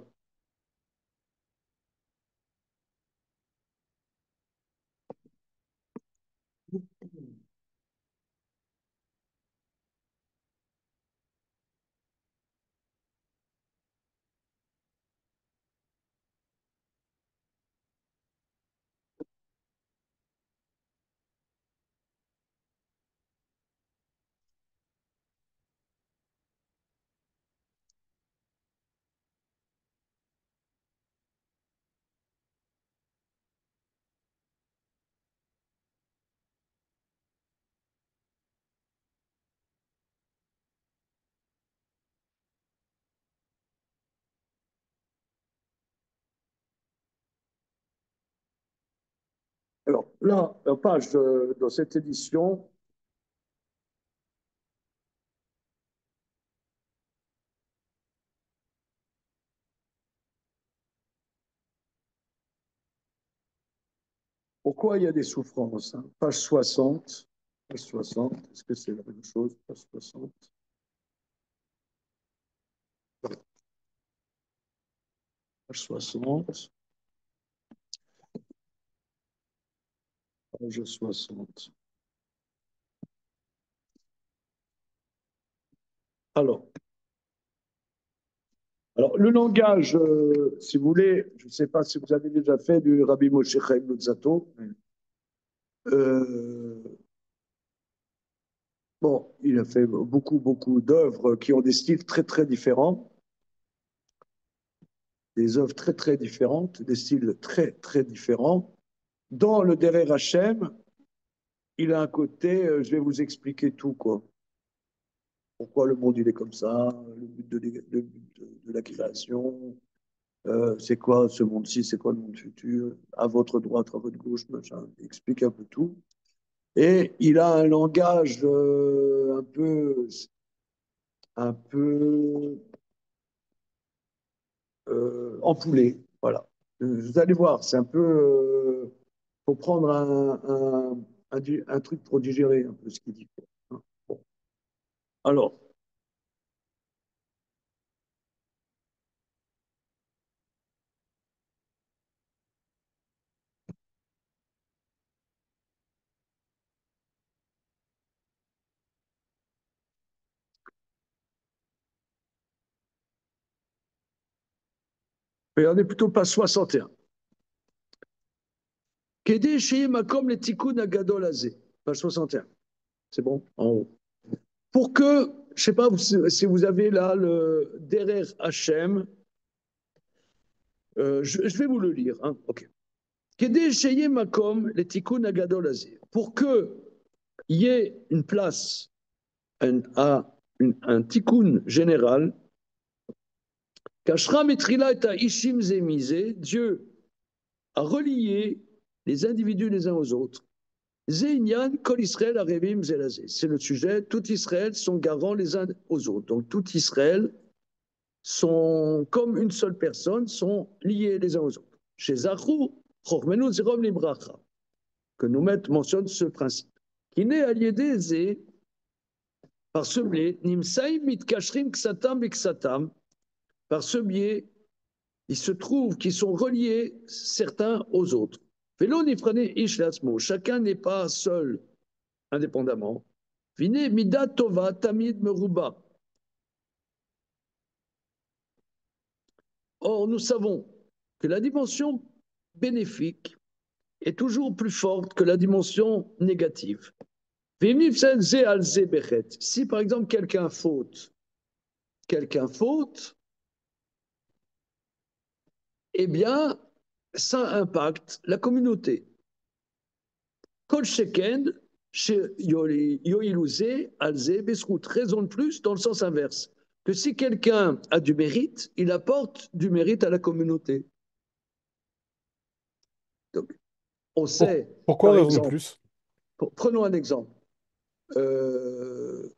Alors là, la page dans cette édition, pourquoi il y a des souffrances, hein? Page 60. Page 60. Est-ce que c'est la même chose? Page 60. Page 60. Page 60. Alors, le langage, si vous voulez, je ne sais pas si vous avez déjà fait du Rabbi Moshe Chaim Luzzatto. Euh, bon, il a fait beaucoup, beaucoup d'œuvres qui ont des styles très, très différents, des œuvres très, très différentes, des styles très, très différents. Dans le Derer Hashem, il a un côté, je vais vous expliquer tout, quoi. Pourquoi le monde il est comme ça, le but de la création, c'est quoi ce monde-ci, c'est quoi le monde futur, à votre droite, à votre gauche, machin. Il explique un peu tout. Et il a un langage un peu empoulé. Voilà. Vous allez voir, c'est un peu. Faut prendre un truc pour digérer un peu ce qu'il dit. Hein. Bon. Alors, Mais on est plutôt pas 61. Kede Sheye Makom le Tikkun Agadol Azeh, page 61. C'est bon, en haut. Pour que, je sais pas si vous avez là le Derer Hachem, je vais vous le lire. Hein. Ok. Kede Sheye Makom le Tikkun Agadol Azeh. Pour qu'il y ait une place un tikkun général, Kashra Metrila et Ishim Zemizé, Dieu a relié les individus les uns aux autres. Zeinyan, Kol Israël, Arevim, Zelazé. C'est le sujet. Tout Israël sont garants les uns aux autres. Donc tout Israël sont comme une seule personne, sont liés les uns aux autres. Chez Zachou, Chormenu Zerom Libracha, que nous mentionne ce principe. Qui n'est allié Zé, par ce biais, Nimsaïm Mitkashrim Ksatam Ksatam, par ce biais, il se trouve qu'ils sont reliés certains aux autres. Chacun n'est pas seul, indépendamment. Vine Mida Tova Tamid Meruba. Or, nous savons que la dimension bénéfique est toujours plus forte que la dimension négative. Si par exemple quelqu'un faute, eh bien, ça impacte la communauté. Kol Sheken, chez Yoilouze, Alze, Besrout, raison de plus dans le sens inverse. Que si quelqu'un a du mérite, il apporte du mérite à la communauté. Donc, on sait. Pourquoi par raison de exemple, plus? Prenons un exemple. Euh,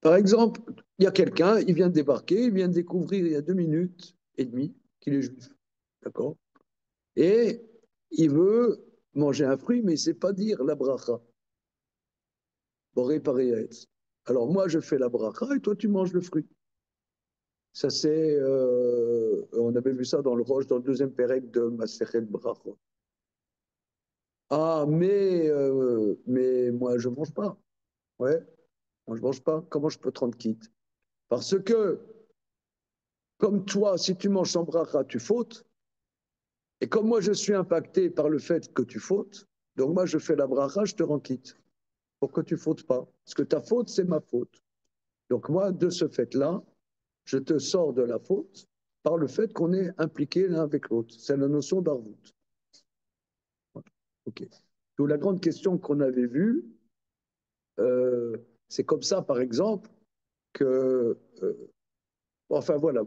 Par exemple, il y a quelqu'un, il vient de débarquer, il vient de découvrir il y a 2 minutes et demie qu'il est juif. D'accord? Et il veut manger un fruit, mais il ne sait pas dire la bracha. Boré pareilletz. Alors moi, je fais la bracha et toi, tu manges le fruit. Ça, c'est. On avait vu ça dans le Roche, dans le deuxième pérec de Masechet Bracha. Ah, mais moi, je ne mange pas. Ouais, moi, je ne mange pas. Comment je peux te rendre quitte? Parce que, comme toi, si tu manges sans bracha, tu fautes. Et comme moi, je suis impacté par le fait que tu fautes, donc moi, je fais la bracha, je te rends quitte. Pour que tu fautes pas. Parce que ta faute, c'est ma faute. Donc moi, de ce fait-là, je te sors de la faute par le fait qu'on est impliqué l'un avec l'autre. C'est la notion d'arvout. Ok. Donc la grande question qu'on avait vue, c'est comme ça, par exemple, que enfin voilà,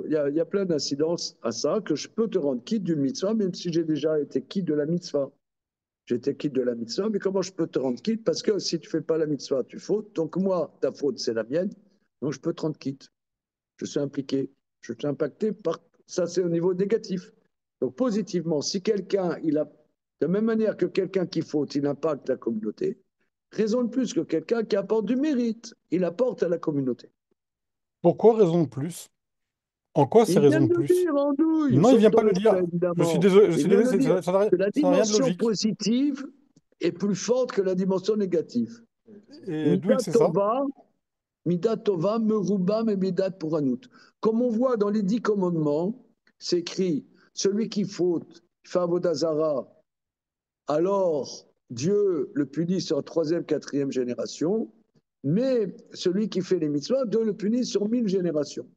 il y a plein d'incidences à ça, que je peux te rendre quitte d'une mitzvah, même si j'ai déjà été quitte de la mitzvah. J'étais quitte de la mitzvah, mais comment je peux te rendre quitte? Parce que si tu ne fais pas la mitzvah, tu fautes. Donc moi, ta faute, c'est la mienne. Donc je peux te rendre quitte. Je suis impliqué. Je suis impacté par... Ça, c'est au niveau négatif. Donc positivement, si quelqu'un, il a... De la même manière que quelqu'un qui faute, il impacte la communauté, raison de plus que quelqu'un qui apporte du mérite, il apporte à la communauté. Pourquoi raison de plus? En quoi c'est Il vient raison de de le plus? dire, Andouille, Non, il sauf vient ton pas le respect, dire. Je suis évidemment. désolé, Il vient de le dire que la ça n'a rien de dimension logique. positive est plus forte que la dimension négative. Et d'où il Midat sait ça? Tova, Midat Tova, Meruba, Midat Pouranout. Comme on voit dans les 10 commandements, c'est écrit celui qui faute, fait Avodazara, alors Dieu le punit sur la troisième, quatrième génération, mais celui qui fait les mitzvahs, Dieu le punit sur 1000 générations.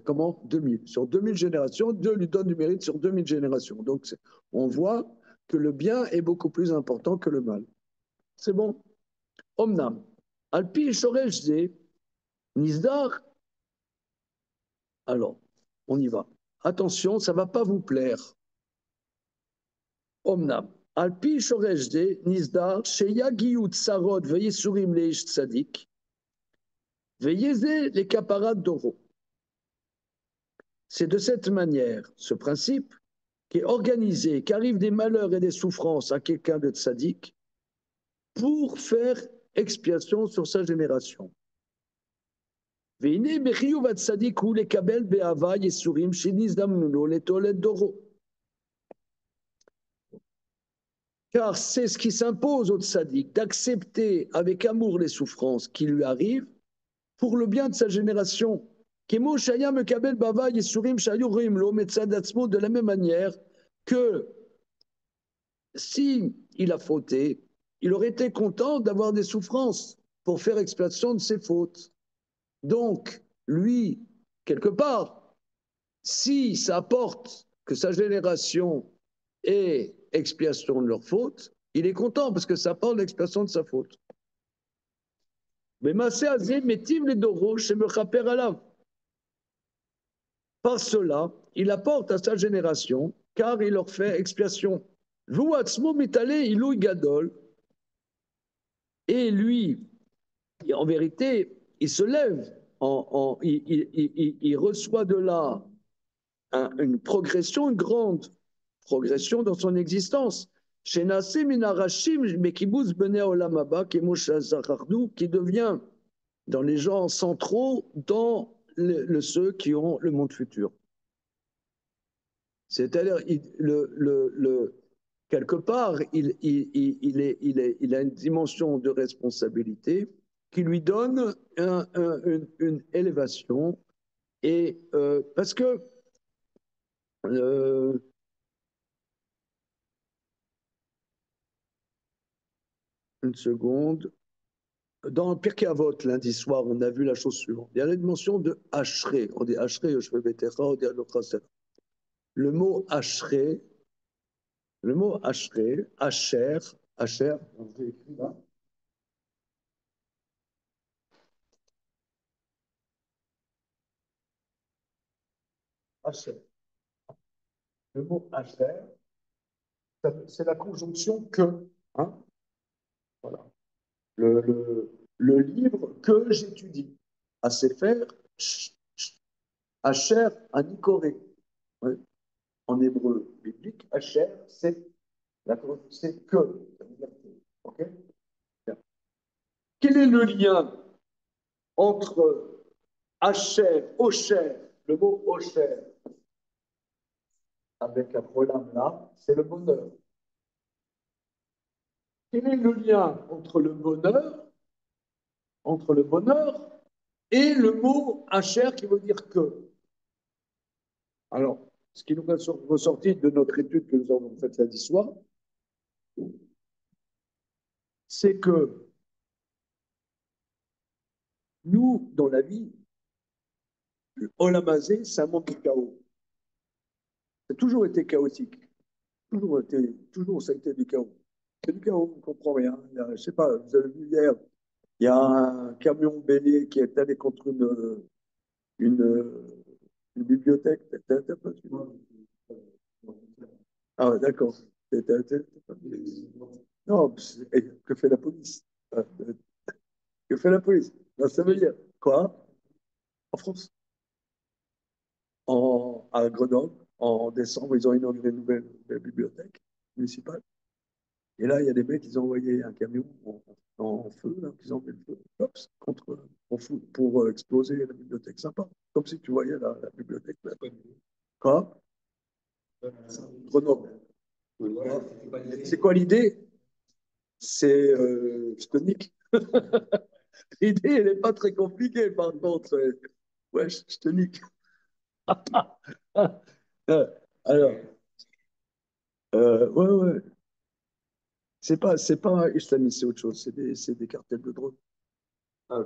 Comment 2000. Sur 2000 générations, Dieu lui donne du mérite sur 2000 générations. Donc, on voit que le bien est beaucoup plus important que le mal. C'est bon. Omnam. Alpi Shorejze, Nizdar. Alors, on y va. Attention, ça ne va pas vous plaire. Omnam. Alpi Shorejze, Nizdar, Sheya Giyut Sarod, Veye Surim Leish Tzadik, Veyeze les caparades d'Oro. C'est de cette manière, ce principe, qui est organisé, qu'arrivent des malheurs et des souffrances à quelqu'un de tzaddik pour faire expiation sur sa génération. car c'est ce qui s'impose au tzaddik, d'accepter avec amour les souffrances qui lui arrivent pour le bien de sa génération. De la même manière que si il a fauté, il aurait été content d'avoir des souffrances pour faire expiation de ses fautes. Donc, lui, quelque part, si ça apporte que sa génération ait expiation de leurs fautes, il est content parce que ça apporte l'expiation de sa faute. Mais Massé Azé, Métiv les Doro, chez Mechaper Alav. Par cela, il apporte à sa génération, car il leur fait expiation. Vouatzmo Mitale Ilou Gadol. Et lui, en vérité, il se lève, il reçoit de là une progression, une grande progression dans son existence. Chez Nassim Minarashim, Mekibuz Bene Olam Haba, qui devient dans les gens centraux dans ceux qui ont le monde futur. C'est-à-dire, quelque part, il a une dimension de responsabilité qui lui donne une élévation. Et parce que une seconde. Dans Pirkei Avot, lundi soir, on a vu la chose suivante. Il y a la dimension de Ashré. On dit Ashré, Yoshve Betecha, on dit Alochasel. Le mot Ashré, Asher, on j'ai écrit là. Asher. Le mot Asher, c'est la conjonction que. Hein, voilà. Le livre que j'étudie. À Sefer, Asher, à Nicoré. Ouais. En hébreu biblique, Asher, c'est que. Okay. Quel est le lien entre Asher, Osher, le mot Osher, avec un problème là, c'est le bonheur. Quel est le lien entre le bonheur et le mot Asher qui veut dire que? Alors, ce qui nous est ressorti de notre étude que nous avons faite lundi soir, c'est que nous, dans la vie, Olamazé, c'est un monde de chaos. Ça a toujours été chaotique. Toujours ça a été du chaos. C'est du chaos, on ne comprend rien. Je ne sais pas, vous avez vu hier, il y a un camion bélier qui est allé contre une bibliothèque. Ah, d'accord. Non, que fait la police? Que fait la police? Non, ça veut dire quoi? En France, à Grenoble, en décembre, ils ont inauguré une nouvelle bibliothèque municipale. Et là, il y a des mecs, ils ont envoyé un camion en feu, là, ils ont mis le feu, hop, pour exploser la bibliothèque. Sympa. Comme si tu voyais la bibliothèque. Là. Quoi? Grenoble. C'est quoi l'idée? C'est je te nique. L'idée, elle n'est pas très compliquée, par contre. Ouais, je te nique. Alors, ouais, ouais. C'est pas islamiste, c'est autre chose. C'est des cartels de drogue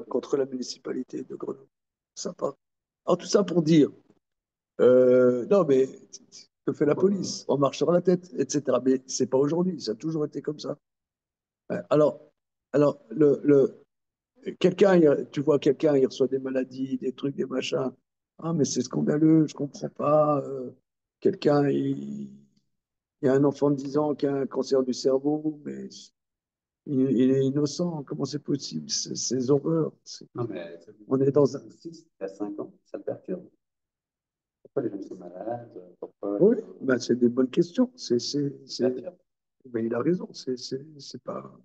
contre la municipalité de Grenoble. Sympa. Alors, tout ça pour dire, non, mais que fait la police? On marche sur la tête, etc. Mais c'est pas aujourd'hui, ça a toujours été comme ça. Alors quelqu'un, tu vois quelqu'un, il reçoit des maladies, des trucs, des machins. Ah, mais c'est scandaleux, je comprends pas. Quelqu'un, il y a un enfant de 10 ans qui a un cancer du cerveau, mais il est innocent. Comment c'est possible, ces horreurs? Non, mais On est dans un. 6 à 5 ans, ça me perturbe. Pourquoi les gens sont malades? Pourquoi... Oui, ben, c'est des bonnes questions. perturbe. Ben, il a raison. C'est pas.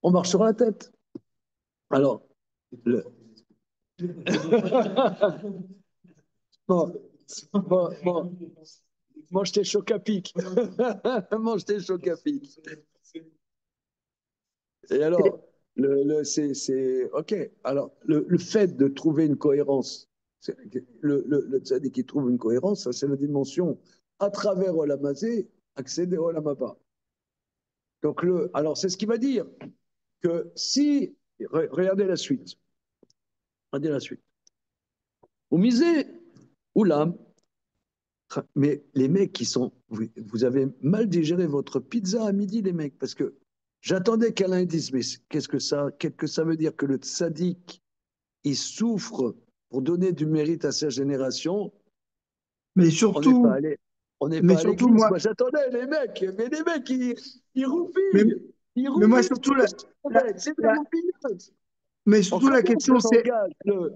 On marche sur la tête. Alors, bon, bon, bon. Mange tes chocs à pic. Mange tes chocs à pic. Et alors, OK. Alors, le fait de trouver une cohérence, le tzaddik qui trouve une cohérence, ça, c'est la dimension à travers Olam Hazé, accéder au Olam Haba. Donc, alors, c'est ce qui va dire que si, regardez la suite. Regardez la suite. Vous misez Oulam, mais les mecs qui sont. Vous avez mal digéré votre pizza à midi, les mecs, parce que j'attendais qu'Alain dise, mais qu'est-ce que ça veut dire que le tzaddik, il souffre pour donner du mérite à sa génération? Mais On n'est surtout, pas allé. On n'est mais pas à surtout l'église. moi, Moi, j'attendais les mecs, mais les mecs, ils mais, roupillent. Ils mais moi roupillent. surtout la, C'est des la- roupilleuses. mais On surtout commence le langage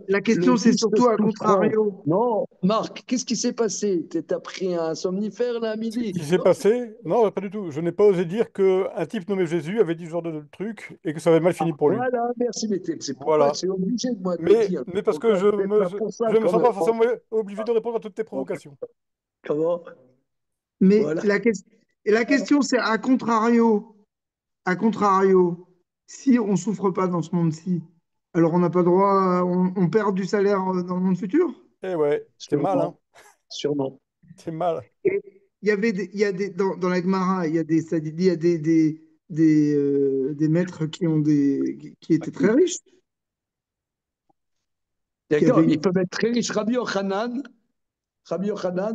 la le question c'est 10 surtout à souffrant. contrario. Non, Marc, qu'est-ce qui s'est passé? T'as pris un somnifère là à Ce midi? qui s'est passé, non, pas du tout. Je n'ai pas osé dire qu'un type nommé Jésus avait dit ce genre de truc et que ça avait mal fini pour lui. Voilà, merci, mais c'est pourquoi Voilà. c'est obligé de moi de le dire. Mais parce Faut que pas être là pour ça je me quand sens même. pas forcément obligé de répondre à toutes tes provocations. Comment? Mais Voilà. la question c'est à contrario, si on souffre pas dans ce monde-ci, alors on n'a pas droit, on perd du salaire dans le monde futur. Eh ouais, c'est mal, hein. Sûrement, sûrement. C'est mal. Et il y a des, dans la Gemara, il y a il y a des maîtres qui étaient très riches, qui D'accord, avaient ils peuvent être très riches. Rabbi Yochanan,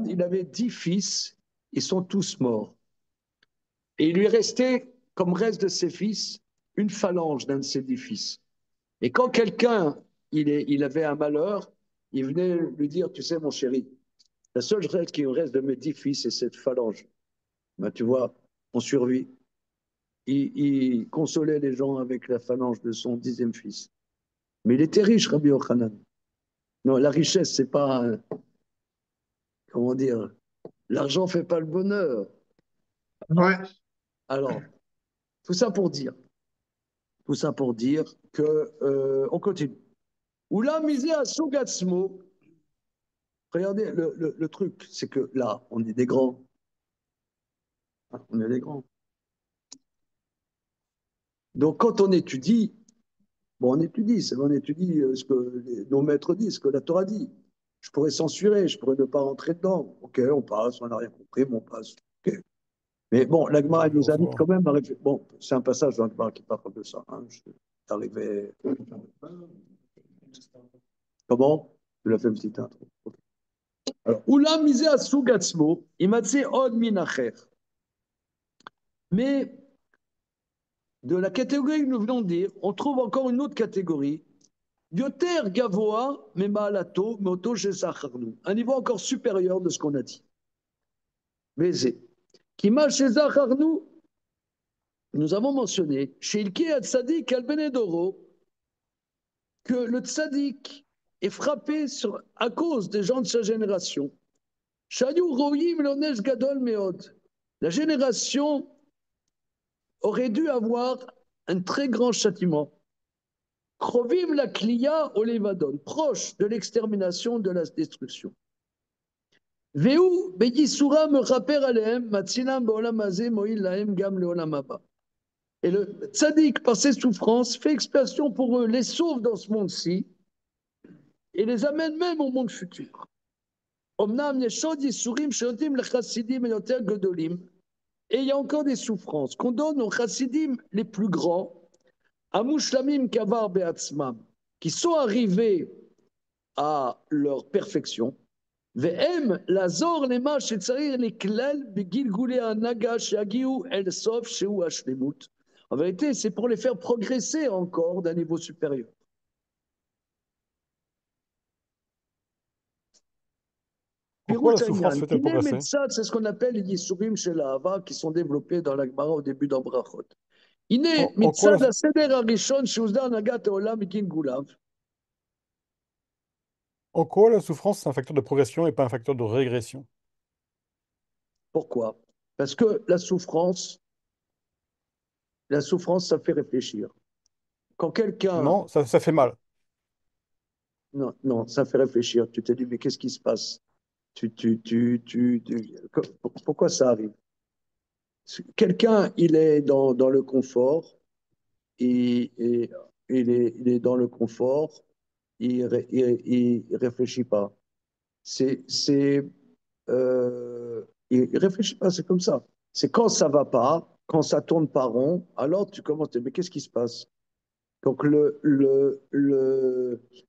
il avait 10 fils, ils sont tous morts. Et il lui restait, comme reste de ses fils, une phalange d'un de ses 10 fils. Et quand quelqu'un, il avait un malheur, il venait lui dire, tu sais, mon chéri, la seule reste qui me reste de mes 10 fils, c'est cette phalange. Ben, tu vois, on survit. Il consolait les gens avec la phalange de son 10e fils. Mais il était riche, Rabbi Yochanan. Non, la richesse, c'est pas, comment dire, l'argent fait pas le bonheur. ouais, Alors, tout ça pour dire, tout ça pour dire que, on continue. Oula misé à Sogatsmo. Regardez, le truc, c'est que là, on est des grands. On est des grands. Donc, quand on étudie, bon, on étudie, c'est on étudie ce que nos maîtres disent, ce que la Torah dit. Je pourrais censurer, je pourrais ne pas rentrer dedans. Ok, on passe, on n'a rien compris, mais on passe. Ok. Mais bon, l'Agmara nous invite quand même à réfléchir. Bon, c'est un passage dans l'Agmara qui parle de ça. Hein. Je suis arrivé. Comment? Tu l'as fait une petite intro. Okay. Alors, Oula misé à Sugatsmo, imatse od minacher. Mais de la catégorie que nous venons de dire, on trouve encore une autre catégorie. Yoter Gavoa, mais Maalato, Moto Shesacharnu. Un niveau encore supérieur de ce qu'on a dit. Mais c'est. Kima Shesacharnu, nous avons mentionné, chez Ilki Tzadik Al-Benedoro, que le Tzadik est frappé à cause des gens de sa génération. Shayu Royim Lonesh Gadol Meod. La génération aurait dû avoir un très grand châtiment. Krovim la Klia Olevadon, proche de l'extermination, de la destruction. Veu Beyisura me rapper alehem, matzinam beolam hazeh moïl lahem gam leolam haba. Et le tzaddik, par ses souffrances, fait expiation pour eux, les sauve dans ce monde-ci et les amène même au monde futur. Omnam yeshod yisurim sheotim lechassidim yoter gedolim. Et il y a encore des souffrances qu'on donne aux chassidim les plus grands, Amushlamim kavar beatzmam, qui sont arrivés à leur perfection. Ve'em lazor lema shetzarich leklal begilgulei hanaga sheyagiu el sof sheu hashlemut. En vérité, c'est pour les faire progresser encore d'un niveau supérieur. Pourquoi la Pirout souffrance Aïnyan, fait-elle Kinem et progresser? Tzad, c'est ce qu'on appelle les Yisurim chez la Hava, qui sont développés dans la Gemara au début d'Ambrachot. Iné, En quoi Mitzad, Aseder Arishon, Sheuzda Nagat Olam, Ikin Gulav. en quoi la souffrance, c'est un facteur de progression et pas un facteur de régression? Pourquoi? Parce que la souffrance, ça fait réfléchir. Quand quelqu'un. Non, ça fait mal. Non, non, ça fait réfléchir. Tu te dis, mais qu'est-ce qui se passe? Pourquoi ça arrive? Quelqu'un, il est dans le confort, et il est dans le confort, il réfléchit pas. Il réfléchit pas, c'est comme ça. C'est quand ça va pas, quand ça tourne pas rond, alors tu commences à te dire, mais qu'est-ce qui se passe? Donc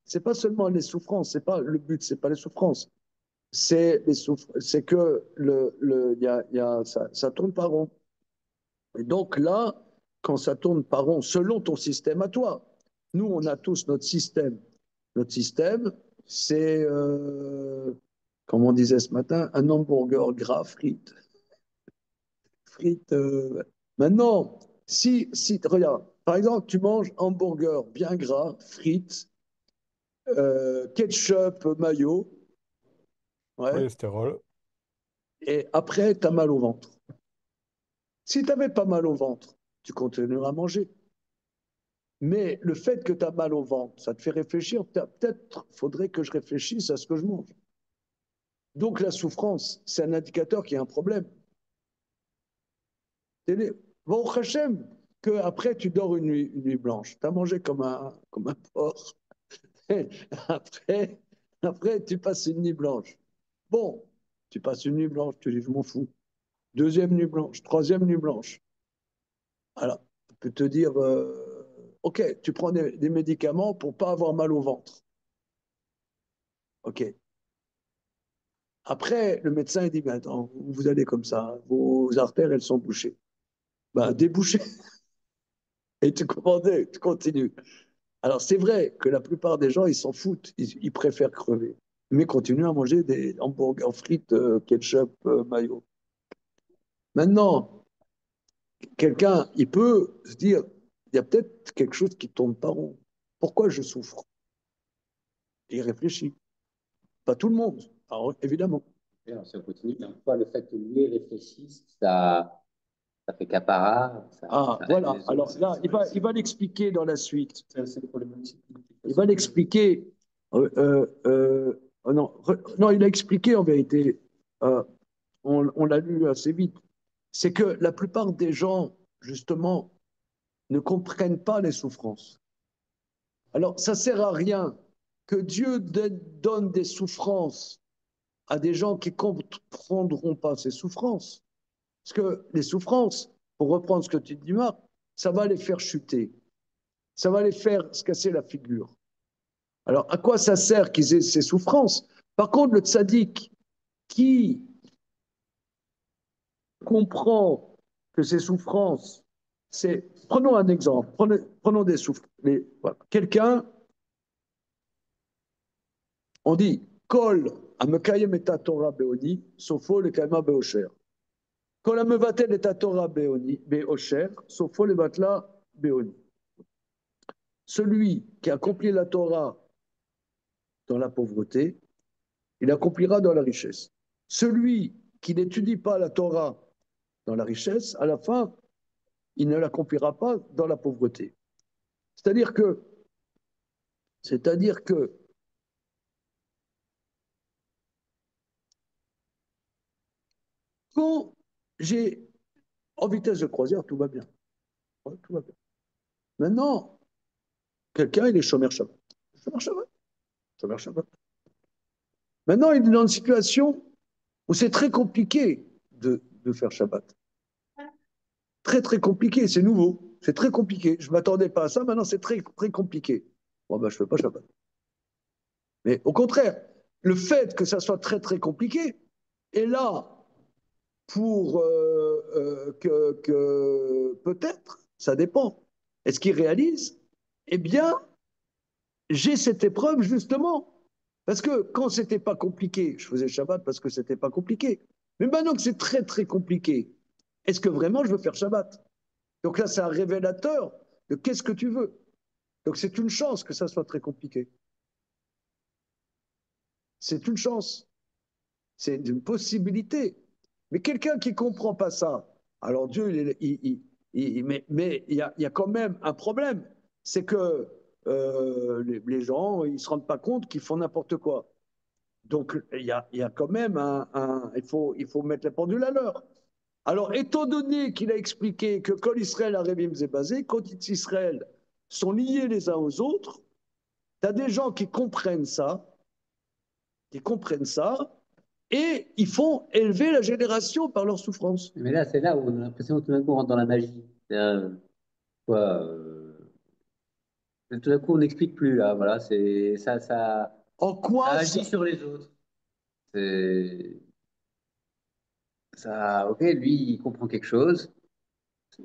c'est pas seulement les souffrances, c'est pas le but, c'est pas les souffrances, c'est que ça tourne pas rond. Et donc là, quand ça tourne pas rond, selon ton système à toi, nous on a tous notre système. Notre système, c'est, comme on disait ce matin, un hamburger gras, frites, frites. Maintenant, si regarde, par exemple, tu manges hamburger bien gras, frites, ketchup, mayo, ouais, Cholestérol. et après, tu as mal au ventre. Si tu n'avais pas mal au ventre, tu continueras à manger. Mais le fait que tu as mal au ventre, ça te fait réfléchir. Peut-être faudrait que je réfléchisse à ce que je mange. Donc la souffrance, c'est un indicateur qu'il y a un problème. Bon, Hachem, que après tu dors une nuit blanche. Tu as mangé comme un porc. Après, après, tu passes une nuit blanche. Bon, tu passes une nuit blanche, tu dis, je m'en fous. Deuxième nuit blanche, troisième nuit blanche. Alors, je peux te dire, ok, tu prends des médicaments pour pas avoir mal au ventre. Ok. Après, le médecin il dit, mais attends, vous allez comme ça, vos artères, elles sont bouchées. Ben, débouchées. Et tu continues. Alors, c'est vrai que la plupart des gens, ils s'en foutent, ils préfèrent crever. Mais continuent à manger des hamburgers frites, ketchup, mayo. Maintenant, quelqu'un, il peut se dire, il y a peut-être quelque chose qui ne tourne pas rond. Pourquoi je souffre? Et il réfléchit. Pas tout le monde, alors, évidemment. Et alors, si on continue, fois, le fait que lui réfléchisse, ça fait capara, Ah, ça voilà. aide les autres. Alors là, il va l'expliquer dans la suite. C'est le problème aussi. Il va l'expliquer. Oh non, non, il a expliqué en vérité. Euh, on l'a lu assez vite. C'est que la plupart des gens, justement, ne comprennent pas les souffrances. Alors, ça sert à rien que Dieu donne des souffrances à des gens qui ne comprendront pas ces souffrances. Parce que les souffrances, pour reprendre ce que tu dis, Marc, ça va les faire chuter. Ça va les faire se casser la figure. Alors, à quoi ça sert qu'ils aient ces souffrances? Par contre, le tzaddik qui comprend que ces souffrances, c'est. Prenons un exemple. Prenons des souffrances. Voilà. Quelqu'un, on dit, Kol amekayem et Torah beoni, sofo le kayma beosher. Kol amevatel et Torah beoni, beosher, sofo le vatla beoni. Celui qui accomplit la Torah dans la pauvreté, il accomplira dans la richesse. Celui qui n'étudie pas la Torah dans la richesse, à la fin, il ne l'accomplira pas dans la pauvreté. C'est-à-dire que, c'est-à-dire que quand j'ai en vitesse de croisière, tout va bien. Ouais, tout va bien. Maintenant, quelqu'un, il est chômeur Shabbat. Chômeur Shabbat. Chômeur Shabbat. Maintenant, il est dans une situation où c'est très compliqué de faire Shabbat. Très, très compliqué. C'est nouveau. C'est très compliqué. Je ne m'attendais pas à ça. Maintenant, c'est très, très compliqué. Bon, ben, je ne fais pas Shabbat. Mais au contraire, le fait que ça soit très, très compliqué est là pour que peut-être, ça dépend. Est-ce qu'il réalise? Eh bien, j'ai cette épreuve justement. Parce que quand c'était pas compliqué, je faisais Shabbat parce que c'était pas compliqué. Mais maintenant que c'est très très compliqué, est-ce que vraiment je veux faire Shabbat? Donc là, c'est un révélateur de qu'est-ce que tu veux. Donc c'est une chance que ça soit très compliqué. C'est une chance. C'est une possibilité. Mais quelqu'un qui ne comprend pas ça, alors Dieu, mais il y a quand même un problème. C'est que les gens, ils ne se rendent pas compte qu'ils font n'importe quoi. Donc, il y a quand même il faut mettre les pendules à l'heure. Alors, étant donné qu'il a expliqué que quand Israël a est basé, quand Israël sont liés les uns aux autres, tu as des gens qui comprennent ça, et ils font élever la génération par leur souffrance. Mais là, c'est là où on a l'impression que tout d'un coup, on rentre dans la magie. Quoi, tout d'un coup, on n'explique plus, là. Voilà, c'est, En ça quoi agit sur les autres. C'est, ça, ok, lui, il comprend quelque chose.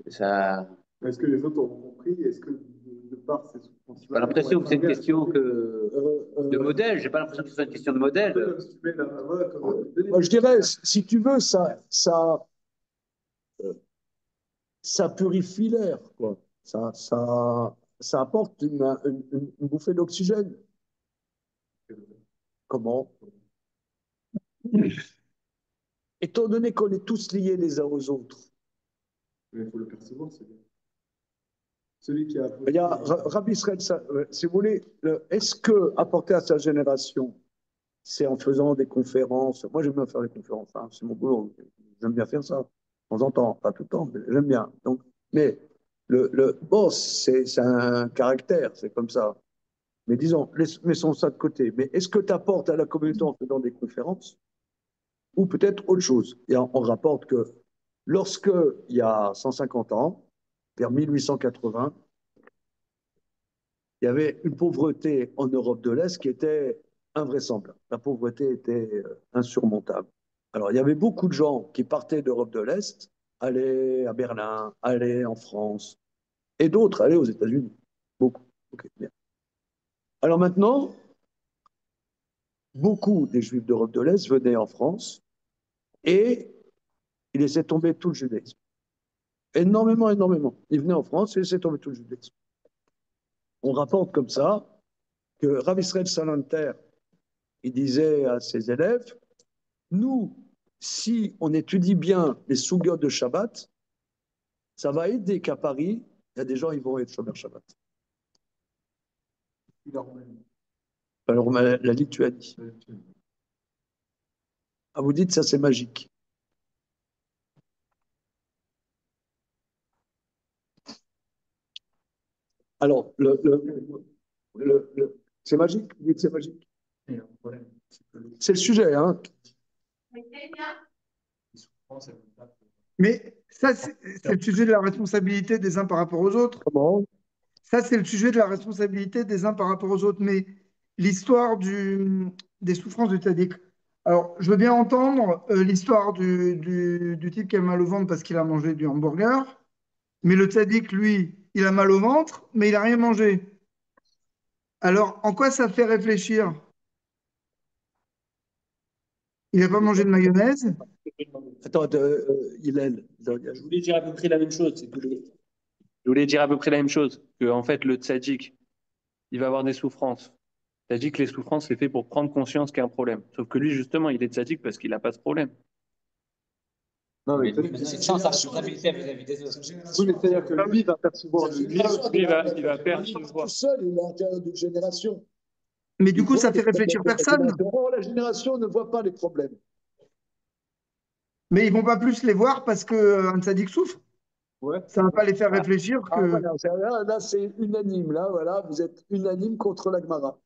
Ça, Est-ce que les autres ont compris? Est-ce que de par ces souffrances-là, j'ai pas l'impression que c'est une question de euh, modèle. J'ai pas l'impression que c'est une question de un modèle. peu comme si tu mets la voilà, comme moi, je dirais, si tu veux, ça purifie l'air, quoi. Ça apporte une bouffée d'oxygène. Comment? Étant donné qu'on est tous liés les uns aux autres, mais il faut le percevoir, c'est bien. Celui qui a il y a Rabbi Israël, si vous voulez, est-ce que apporter à sa génération, c'est en faisant des conférences? Moi, j'aime bien faire des conférences, hein, c'est mon boulot. J'aime bien faire ça, de temps en temps, pas tout le temps, mais j'aime bien. Donc, mais le boss, c'est un caractère, c'est comme ça. Mais disons, laissons ça de côté. Mais est-ce que tu apportes à la communauté en faisant des conférences ou peut-être autre chose? Et on rapporte que lorsque, il y a 150 ans, vers 1880, il y avait une pauvreté en Europe de l'Est qui était invraisemblable. La pauvreté était insurmontable. Alors, il y avait beaucoup de gens qui partaient d'Europe de l'Est, allaient à Berlin, allaient en France, et d'autres allaient aux États-Unis. Beaucoup. Ok, bien. Alors maintenant, beaucoup des Juifs d'Europe de l'Est venaient en France et ils laissaient tomber tout le judaïsme. Énormément, énormément. Ils venaient en France et ils laissaient tomber tout le judaïsme. On rapporte comme ça que Rav Israël Salanter, il disait à ses élèves, nous, si on étudie bien les sougiotes de Shabbat, ça va aider qu'à Paris, il y a des gens qui vont être Shomer Shabbat. Alors, la Lituanie. Ah, vous dites, ça c'est magique. Alors, c'est magique? Vous dites c'est magique? C'est le sujet, hein? Mais ça, c'est le sujet de la responsabilité des uns par rapport aux autres. Comment? Ça, c'est le sujet de la responsabilité des uns par rapport aux autres. Mais l'histoire des souffrances du tzaddik. Alors, je veux bien entendre l'histoire du type qui a mal au ventre parce qu'il a mangé du hamburger. Mais le tzaddik, lui, il a mal au ventre, mais il n'a rien mangé. Alors, en quoi ça fait réfléchir? Il n'a pas mangé de mayonnaise? Attends, Hillel, Je voulais dire à peu près la même chose. Je voulais dire à peu près la même chose. Que, en fait, le tzaddik, il va avoir des souffrances. Le tzaddik, les souffrances, c'est fait pour prendre conscience qu'il y a un problème. Sauf que lui, justement, il est tzaddik parce qu'il n'a pas ce problème. Non, mais Mais c'est sans sa responsabilité vis-à-vis des autres. oui, mais c'est-à-dire que lui va percevoir lui. Lui, il va tout percevoir. seul, il est à l'intérieur d'une génération. Mais du Il coup, voit ça les fait réfléchir problèmes de la personne. génération. Or, la génération ne voit pas les problèmes. Mais ils vont pas plus les voir parce qu'un tzaddik souffre. Ouais. Ça va pas les faire réfléchir Ah, que. voilà, là, c'est unanime. Là, voilà, vous êtes unanime contre la Gemara.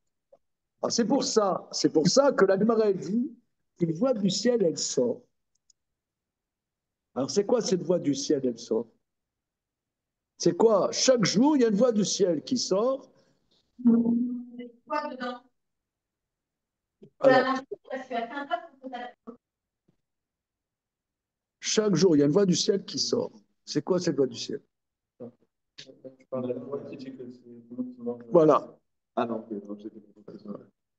Ah, c'est pour ça que la Gemara elle dit qu'une voix du ciel, elle sort. Alors, c'est quoi cette voix du ciel, elle sort? C'est quoi? Chaque jour, il y a une voix du ciel qui sort. Quoi dedans? Alors, chaque jour, il y a une voix du ciel qui sort. C'est quoi cette voix du ciel? Tu parles de la voix qui dit que c'est tout le monde qui mange. Voilà. Ah non,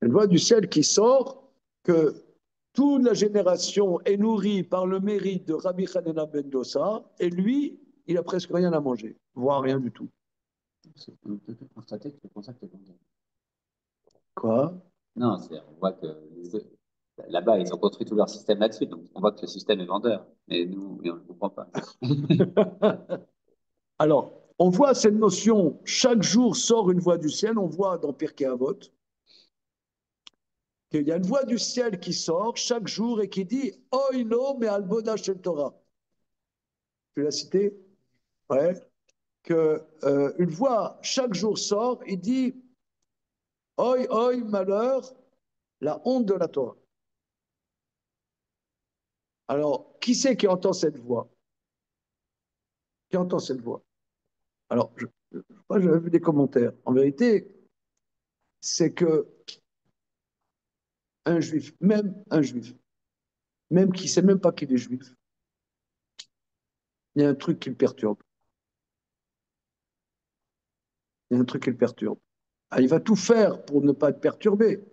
Une voix du ciel qui sort que toute la génération est nourrie par le mérite de Rabbi Hanina ben Dossa et lui, il a presque rien à manger, voire rien du tout. On peut constater que c'est pour ça que tu es content. Quoi? Non, on voit que là-bas, ils ont construit tout leur système là-dessus. Donc, on voit que le système est vendeur. Mais nous, on ne le comprend pas. Alors, on voit cette notion, chaque jour sort une voix du ciel, on voit dans Pirkei Avot, qu'il y a une voix du ciel qui sort chaque jour et qui dit Oy no me alboda shel Torah. Tu l'as cité? Ouais. Que une voix chaque jour sort et dit Oy, oy, malheur, la honte de la Torah. Alors, qui c'est qui entend cette voix? Qui entend cette voix? Alors, moi, j'avais vu des commentaires. En vérité, c'est que un juif, même qui ne sait même pas qu'il est juif, il y a un truc qui le perturbe. Il y a un truc qui le perturbe. Ah, il va tout faire pour ne pas être perturbé,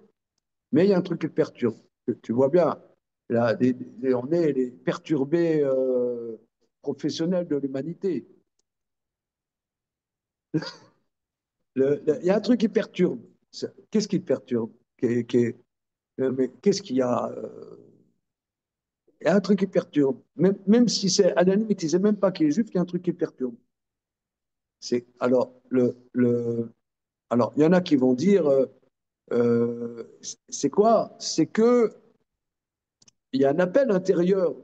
mais il y a un truc qui le perturbe. Tu vois bien, là, on est les perturbés professionnels de l'humanité. Il y a un truc qui perturbe. Qu'est-ce qui le perturbe? Mais qu'est-ce qu'il y a? Il y a un truc qui perturbe. Même si c'est à la limite, il ne sait même pas qu'il est juif, il y a un truc qui perturbe. Alors, alors, il y en a qui vont dire, c'est quoi? C'est que il y a un appel intérieur.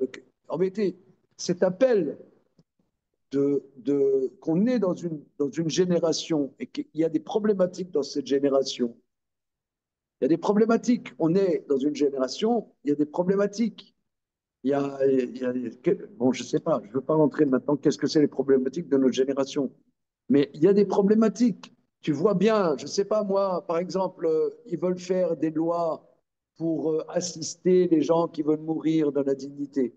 En vérité, cet appel qu'on est dans une génération et qu'il y a des problématiques dans cette génération. Il y a des problématiques. On est dans une génération, il y a des problématiques. Bon, je ne sais pas, je ne veux pas rentrer maintenant, qu'est-ce que c'est les problématiques de notre génération. Mais il y a des problématiques. Tu vois bien, je ne sais pas moi, par exemple, ils veulent faire des lois pour assister les gens qui veulent mourir dans la dignité.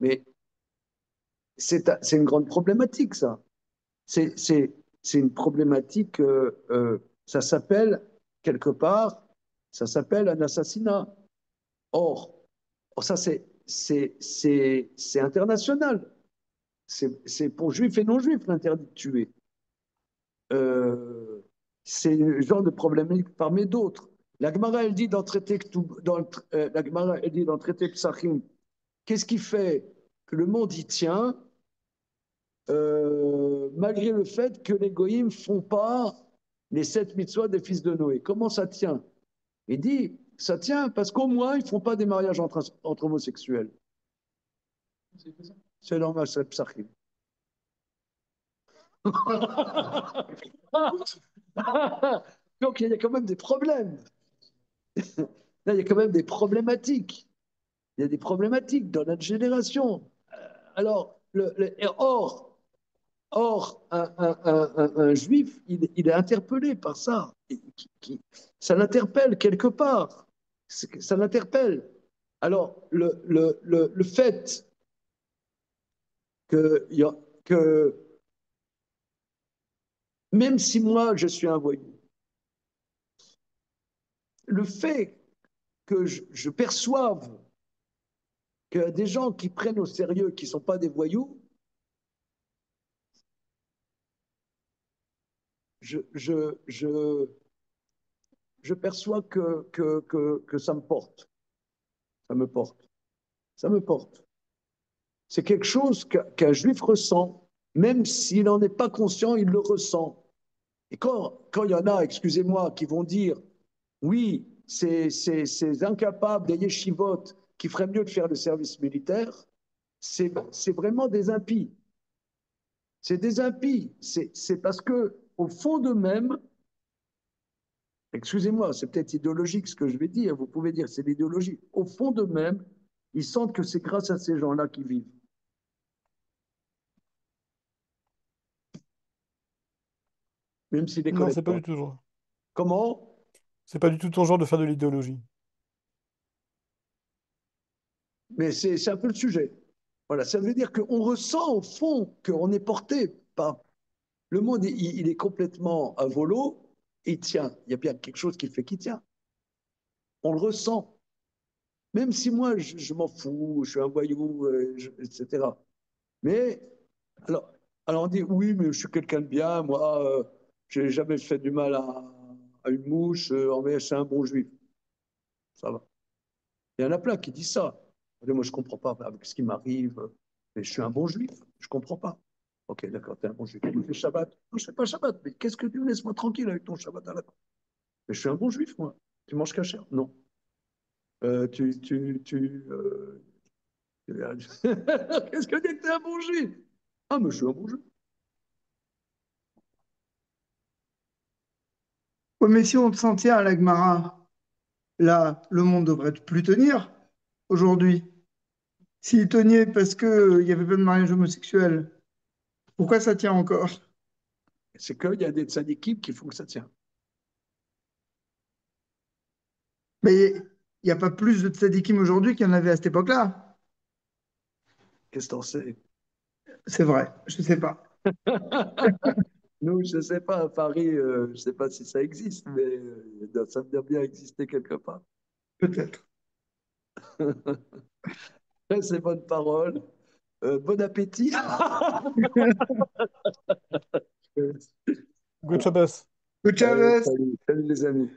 Mais c'est une grande problématique, ça. C'est une problématique, ça s'appelle, quelque part, ça s'appelle un assassinat. Or, ça, c'est international. C'est pour juifs et non-juifs l'interdit de tuer. C'est le genre de problématique parmi d'autres. La Gemara, elle dit dans le traité, la Gemara, elle dit dans le traité Psachim, qu'est-ce qui fait que le monde y tient malgré le fait que les goïms ne font pas les 7 mitzvot des fils de Noé? Comment ça tient? Il dit, ça tient parce qu'au moins, ils ne font pas des mariages entre homosexuels. C'est normal, c'est Psachim. Donc, il y a quand même des problèmes. Là, il y a quand même des problématiques. Il y a des problématiques dans notre génération. Alors, or un juif, il est interpellé par ça. Ça l'interpelle quelque part. Ça l'interpelle. Alors, le fait que même si moi, je suis un voyou, le fait que je perçoive que des gens qui prennent au sérieux, qui ne sont pas des voyous, je, je, je, je perçois que ça me porte. Ça me porte. Ça me porte. C'est quelque chose qu'un juif ressent, même s'il n'en est pas conscient, il le ressent. Et quand il y en a, excusez-moi, qui vont dire, oui, c'est incapable des yeshivot qui feraient mieux de faire le service militaire, c'est vraiment des impies. C'est des impies. C'est parce que, au fond d'eux-mêmes, excusez-moi, c'est peut-être idéologique ce que je vais dire, vous pouvez dire c'est l'idéologie. Au fond d'eux-mêmes, ils sentent que c'est grâce à ces gens-là qu'ils vivent. Même s'ils ne les Non, connaissent c'est pas pas. du tout genre. Comment? C'est pas du tout ton genre de faire de l'idéologie. Mais c'est un peu le sujet. Voilà, ça veut dire qu'on ressent au fond qu'on est porté par. Le monde, il est complètement à volo, il tient. Il y a bien quelque chose qui fait qu'il tient. On le ressent. Même si moi, je m'en fous, je suis un voyou, etc. Mais, alors, alors on dit, oui, mais je suis quelqu'un de bien, moi, je n'ai jamais fait du mal à une mouche, mais c'est un bon juif. Ça va. Il y en a plein qui disent ça. Moi, je ne comprends pas avec ce qui m'arrive, mais je suis un bon juif, je ne comprends pas. Ok, d'accord, tu es un bon juif. Tu fais Shabbat. Non, je ne fais pas Shabbat, mais qu'est-ce que tu laisses-moi tranquille avec ton Shabbat à la fin? Mais je suis un bon juif, moi. Tu manges cachère? Non. Qu'est-ce que dit que t'es un bon juif? Ah, mais je suis un bon juif. Ouais, mais si on s'en tient à la Gemara, là, le monde devrait plus tenir aujourd'hui. S'il tenait parce qu'il n'y avait pas de mariage homosexuel, pourquoi ça tient encore? C'est qu'il y a des tzadikim qui font que ça tient. Mais il n'y a pas plus de tzadikim aujourd'hui qu'il y en avait à cette époque-là. Qu'est-ce que t'en sais? C'est vrai, je ne sais pas. Nous, je ne sais pas, à Paris, je ne sais pas si ça existe, mais ça doit bien exister quelque part. Peut-être. C'est bonne parole. Bon appétit. Good Shabbos. Good Chavez. Salut les amis.